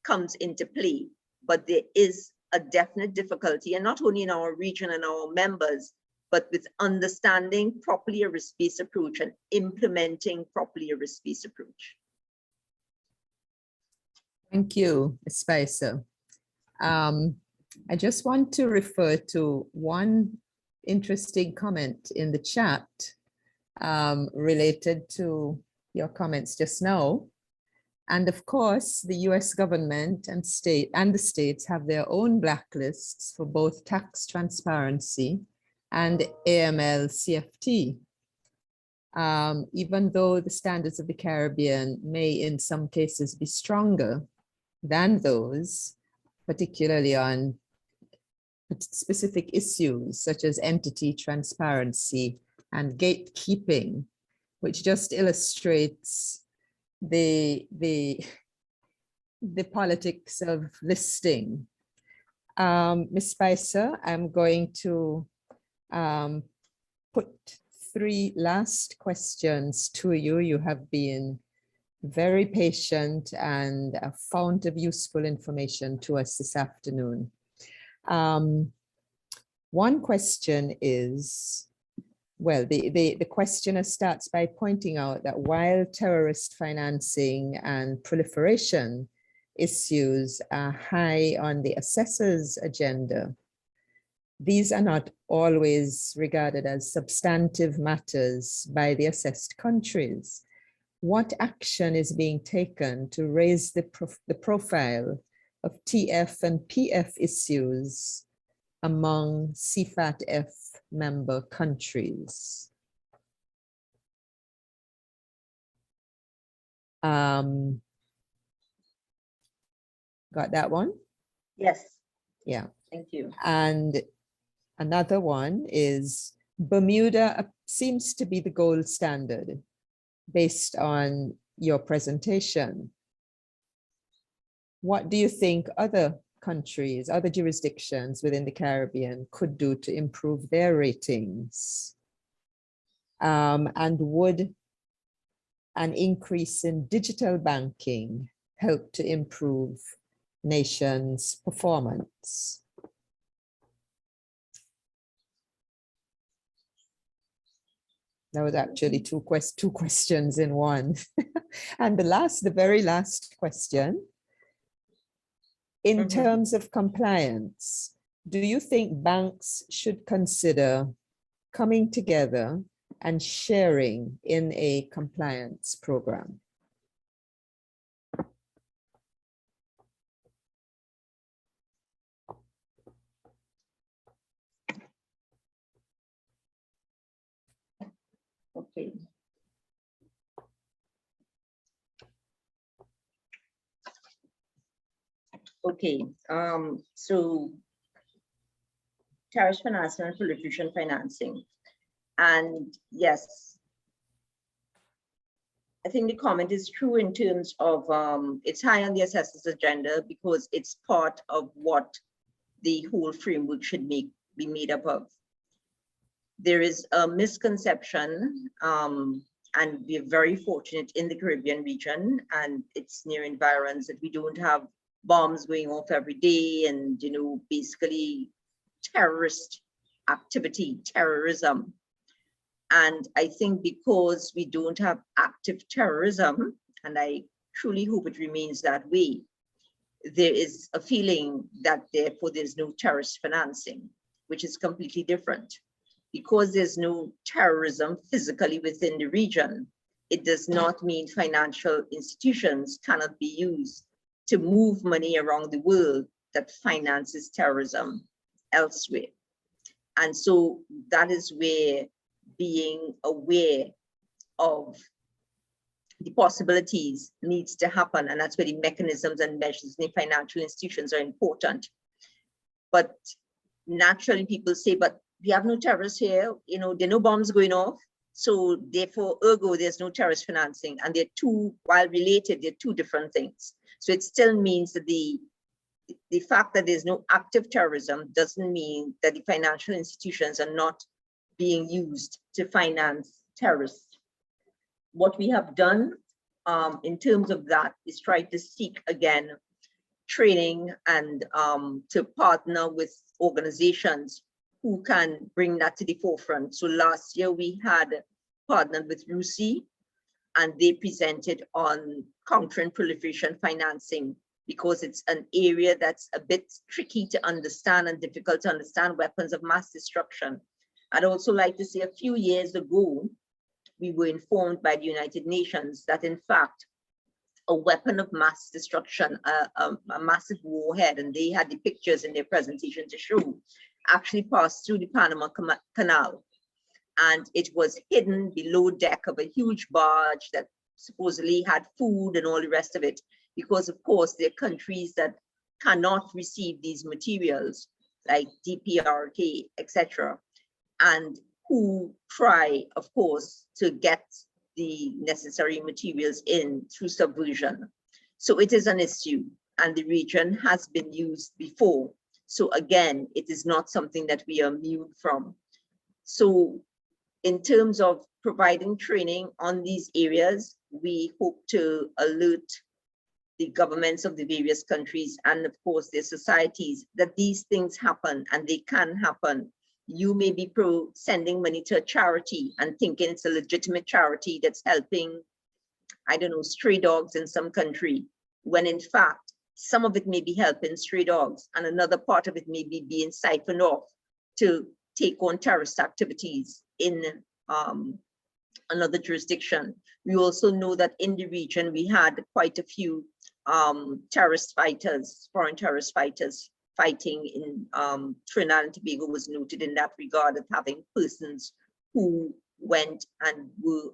comes into play. But there is a definite difficulty, and not only in our region and our members, but with understanding properly a risk-based approach and implementing properly a risk-based approach. Thank you, Ms. Spicer. I just want to refer to one interesting comment in the chat related to your comments just now. And of course, the US government and the states have their own blacklists for both tax transparency and AML CFT. Even though the standards of the Caribbean may in some cases be stronger than those, particularly on specific issues such as entity transparency and gatekeeping, which just illustrates the politics of listing. Ms. Spicer, I'm going to put 3 last questions to you. You have been very patient and a fount of useful information to us this afternoon. One question is, well, the questioner starts by pointing out that while terrorist financing and proliferation issues are high on the assessor's agenda, these are not always regarded as substantive matters by the assessed countries. What action is being taken to raise the profile of TF and PF issues among CFATF member countries? Got that one? Yes. Yeah. Thank you. And another one is Bermuda seems to be the gold standard based on your presentation. What do you think other countries, other jurisdictions within the Caribbean could do to improve their ratings? And would an increase in digital banking help to improve nations' performance? That was actually two questions in one. And the very last question, in terms of compliance, do you think banks should consider coming together and sharing in a compliance program? Okay. Okay, so terrorist financing and proliferation financing. And yes, I think the comment is true in terms of it's high on the assessor's agenda because it's part of what the whole framework should be made up of. There is a misconception, and we're very fortunate in the Caribbean region and its near environs that we don't have bombs going off every day and, basically terrorist activity, terrorism. And I think because we don't have active terrorism, and I truly hope it remains that way, there is a feeling that therefore there's no terrorist financing, which is completely different. Because there's no terrorism physically within the region, it does not mean financial institutions cannot be used to move money around the world that finances terrorism elsewhere. And so that is where being aware of the possibilities needs to happen. And that's where the mechanisms and measures in the financial institutions are important. But naturally people say, but we have no terrorists here, you know, there are no bombs going off. So therefore, ergo, there's no terrorist financing. And they're two, while related, they're two different things. So it still means that the fact that there's no active terrorism doesn't mean that the financial institutions are not being used to finance terrorists. What we have done in terms of that is try to seek, again, training and to partner with organizations who can bring that to the forefront. So last year we had partnered with RUSI, and they presented on countering proliferation financing, because it's an area that's a bit tricky to understand and difficult to understand, weapons of mass destruction. I'd also like to say a few years ago, we were informed by the United Nations that in fact, a weapon of mass destruction, a massive warhead, and they had the pictures in their presentation to show, actually passed through the Panama Canal. And it was hidden below deck of a huge barge that supposedly had food and all the rest of it, because of course there are countries that cannot receive these materials like DPRK, etc., and who try, of course, to get the necessary materials in through subversion. So it is an issue, and the region has been used before. So again, it is not something that we are immune from. So in terms of providing training on these areas, we hope to alert the governments of the various countries and of course their societies that these things happen and they can happen. You may be pro sending money to a charity and thinking it's a legitimate charity that's helping, I don't know, stray dogs in some country, when in fact, some of it may be helping stray dogs and another part of it may be being siphoned off to take on terrorist activities in another jurisdiction. We also know that in the region, we had quite a few terrorist fighters, foreign terrorist fighters fighting in Trinidad and Tobago was noted in that regard, of having persons who went and were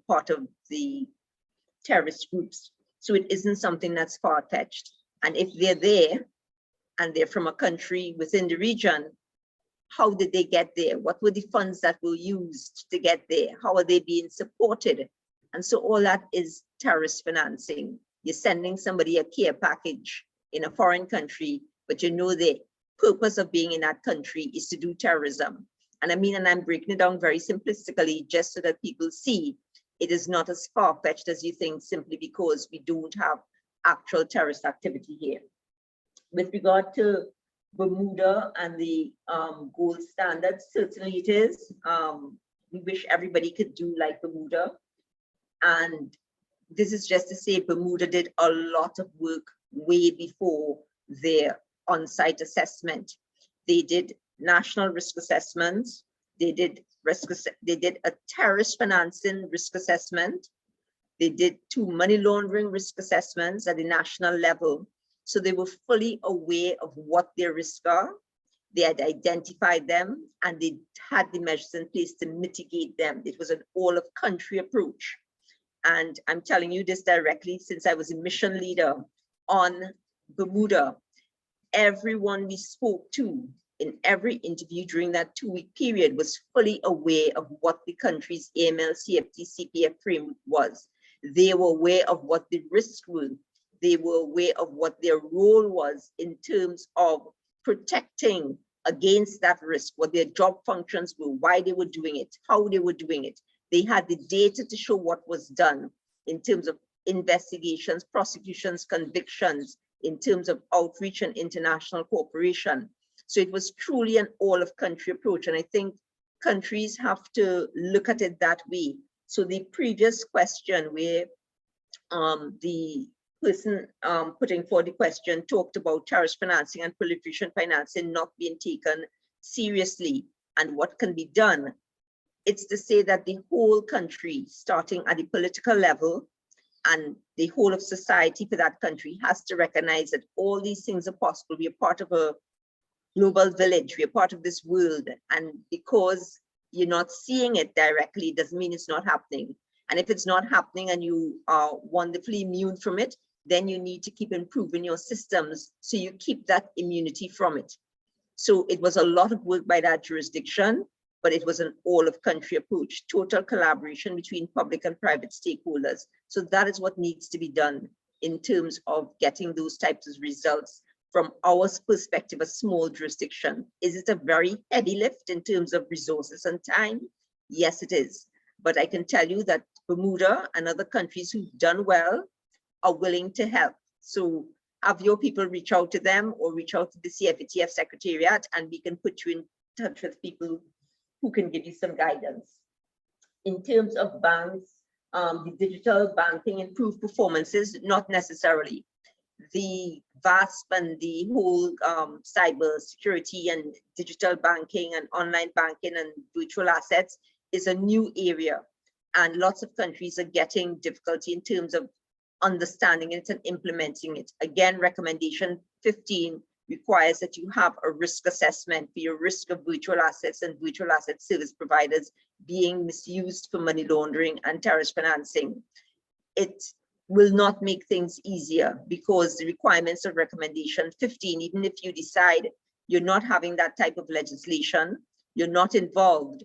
part of the terrorist groups. So it isn't something that's far-fetched. And if they're there and they're from a country within the region, how did they get there? What were the funds that were used to get there? How are they being supported? And so all that is terrorist financing. You're sending somebody a care package in a foreign country, but you know the purpose of being in that country is to do terrorism. And I mean, and I'm breaking it down very simplistically just so that people see it is not as far-fetched as you think, simply because we don't have actual terrorist activity here. With regard to Bermuda and the gold standards, certainly it is. We wish everybody could do like Bermuda. And this is just to say Bermuda did a lot of work way before their on-site assessment. They did national risk assessments. They did a terrorist financing risk assessment. They did 2 money laundering risk assessments at the national level. So they were fully aware of what their risks are. They had identified them and they had the measures in place to mitigate them. It was an all of country approach. And I'm telling you this directly since I was a mission leader on Bermuda. Everyone we spoke to in every interview during that 2-week period was fully aware of what the country's AML, CFT, CPF framework was. They were aware of what the risks were. They were aware of what their role was in terms of protecting against that risk, what their job functions were, why they were doing it, how they were doing it. They had the data to show what was done in terms of investigations, prosecutions, convictions, in terms of outreach and international cooperation. So it was truly an all of country approach. And I think countries have to look at it that way. So the previous question where the person putting forward the question talked about terrorist financing and proliferation financing not being taken seriously and what can be done. It's to say that the whole country, starting at the political level and the whole of society for that country, has to recognize that all these things are possible. We are part of a global village. We are part of this world. And because you're not seeing it directly, doesn't mean it's not happening. And if it's not happening and you are wonderfully immune from it, then you need to keep improving your systems so you keep that immunity from it. So it was a lot of work by that jurisdiction, but it was an all of country approach, total collaboration between public and private stakeholders. So that is what needs to be done in terms of getting those types of results from our perspective, a small jurisdiction. Is it a very heavy lift in terms of resources and time? Yes, it is. But I can tell you that Bermuda and other countries who've done well are willing to help. So have your people reach out to them or reach out to the CFATF Secretariat, and we can put you in touch with people who can give you some guidance. In terms of banks, the digital banking improved performances, not necessarily. The VASP and the whole cyber security and digital banking and online banking and virtual assets is a new area. And lots of countries are getting difficulty in terms of understanding it and implementing it. Again, recommendation 15 requires that you have a risk assessment for your risk of virtual assets and virtual asset service providers being misused for money laundering and terrorist financing. It will not make things easier because the requirements of recommendation 15, even if you decide you're not having that type of legislation, you're not involved,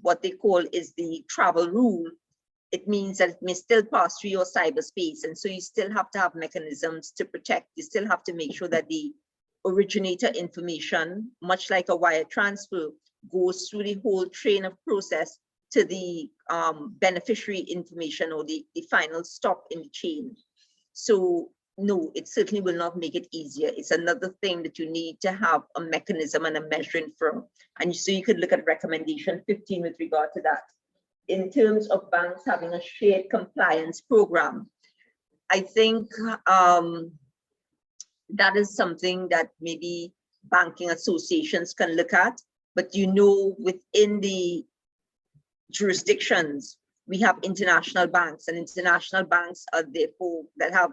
what they call is the travel rule. It means that it may still pass through your cyberspace. And so you still have to have mechanisms to protect. You still have to make sure that the originator information, much like a wire transfer, goes through the whole train of process to the beneficiary information or the final stop in the chain. So no, it certainly will not make it easier. It's another thing that you need to have a mechanism and a measuring from. And so you could look at recommendation 15 with regard to that. In terms of banks having a shared compliance program, I think that is something that maybe banking associations can look at, but you know, within the jurisdictions, we have international banks, and international banks are therefore that have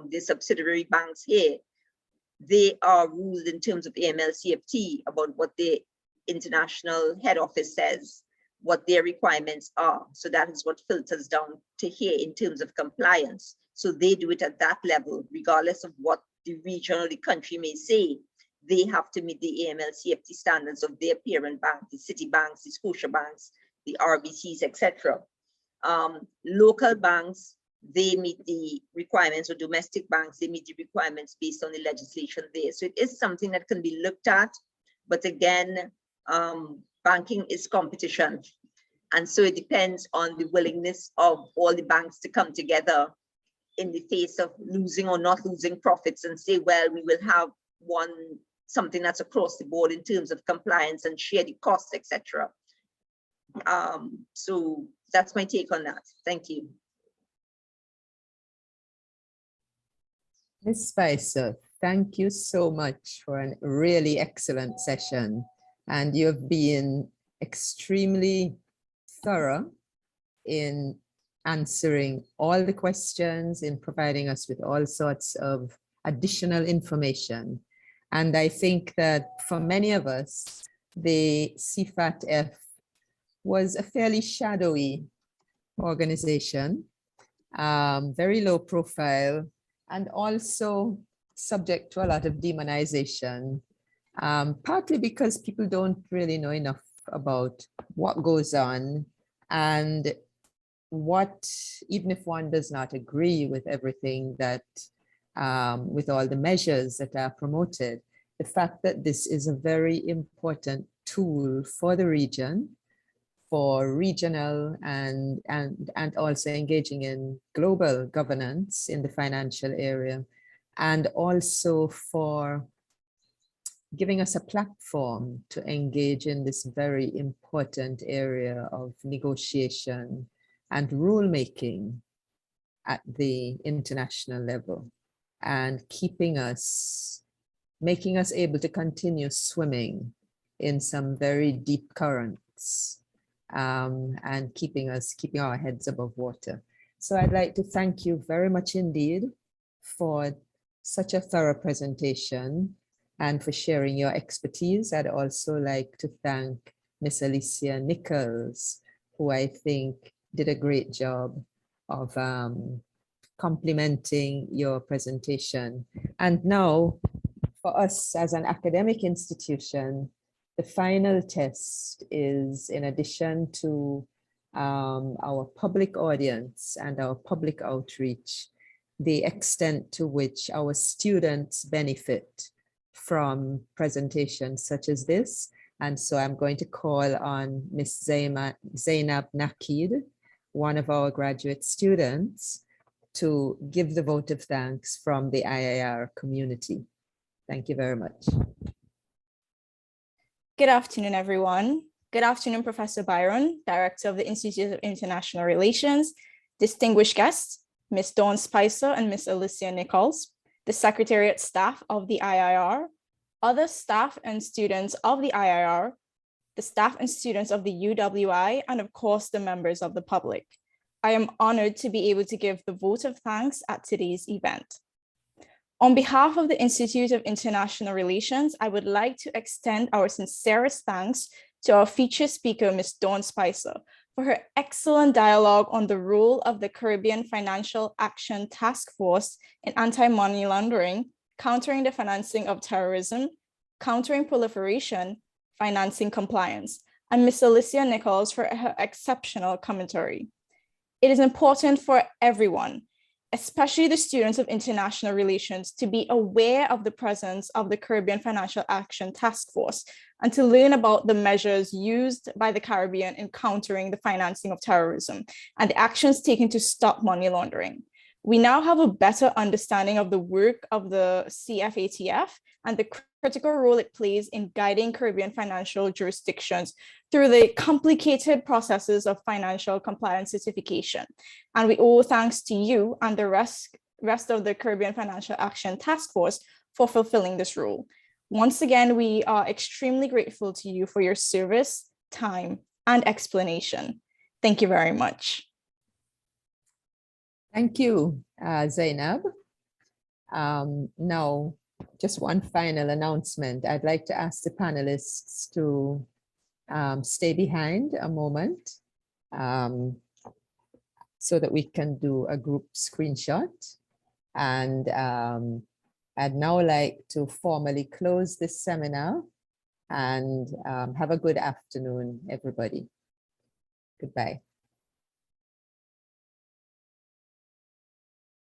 their subsidiary banks here. They are ruled in terms of AML-CFT about what the international head office says, what their requirements are. So that is what filters down to here in terms of compliance. So they do it at that level, regardless of what the region or the country may say. They have to meet the AML-CFT standards of their parent bank, the Citibanks, the Scotia banks, the RBCs, etc. Local banks, they meet the requirements, or domestic banks, they meet the requirements based on the legislation there. So it is something that can be looked at, but again, banking is competition. And so it depends on the willingness of all the banks to come together in the face of losing or not losing profits and say, well, we will have something that's across the board in terms of compliance and share the costs, etc. So that's my take on that. Thank you. Ms. Spicer, thank you so much for a really excellent session. And you've been extremely thorough in answering all the questions, in providing us with all sorts of additional information. And I think that for many of us, the CFATF was a fairly shadowy organization, very low profile, and also subject to a lot of demonization, partly because people don't really know enough about what goes on and what, even if one does not agree with everything that, with all the measures that are promoted, the fact that this is a very important tool for the region, for regional and also engaging in global governance in the financial area, and also for giving us a platform to engage in this very important area of negotiation and rulemaking at the international level, and making us able to continue swimming in some very deep currents, and keeping our heads above water. So I'd like to thank you very much indeed for such a thorough presentation and for sharing your expertise. I'd also like to thank Miss Alicia Nichols, who I think did a great job of complementing your presentation. And now, for us as an academic institution, the final test is, in addition to our public audience and our public outreach, the extent to which our students benefit from presentations such as this. And so I'm going to call on Ms. Zainab Nakid, one of our graduate students, to give the vote of thanks from the IIR community. Thank you very much. Good afternoon, everyone. Good afternoon, Professor Byron, Director of the Institute of International Relations, distinguished guests, Ms. Dawne Spicer and Ms. Alicia Nichols, the Secretariat staff of the IIR, other staff and students of the IIR, the staff and students of the U.W.I, and of course, the members of the public. I am honored to be able to give the vote of thanks at today's event. On behalf of the Institute of International Relations, I would like to extend our sincerest thanks to our featured speaker, Ms. Dawne Spicer, for her excellent dialogue on the role of the Caribbean Financial Action Task Force in anti-money laundering, countering the financing of terrorism, countering proliferation, financing compliance, and Ms. Alicia Nichols for her exceptional commentary. It is important for everyone, especially the students of international relations, to be aware of the presence of the Caribbean Financial Action Task Force and to learn about the measures used by the Caribbean in countering the financing of terrorism and the actions taken to stop money laundering. We now have a better understanding of the work of the CFATF and the critical role it plays in guiding Caribbean financial jurisdictions through the complicated processes of financial compliance certification. And we owe thanks to you and the rest of the Caribbean Financial Action Task Force for fulfilling this role. Once again, we are extremely grateful to you for your service, time, and explanation. Thank you very much. Thank you, Zainab. Now, just one final announcement. I'd like to ask the panelists to stay behind a moment so that we can do a group screenshot. And I'd now like to formally close this seminar and have a good afternoon, everybody. Goodbye.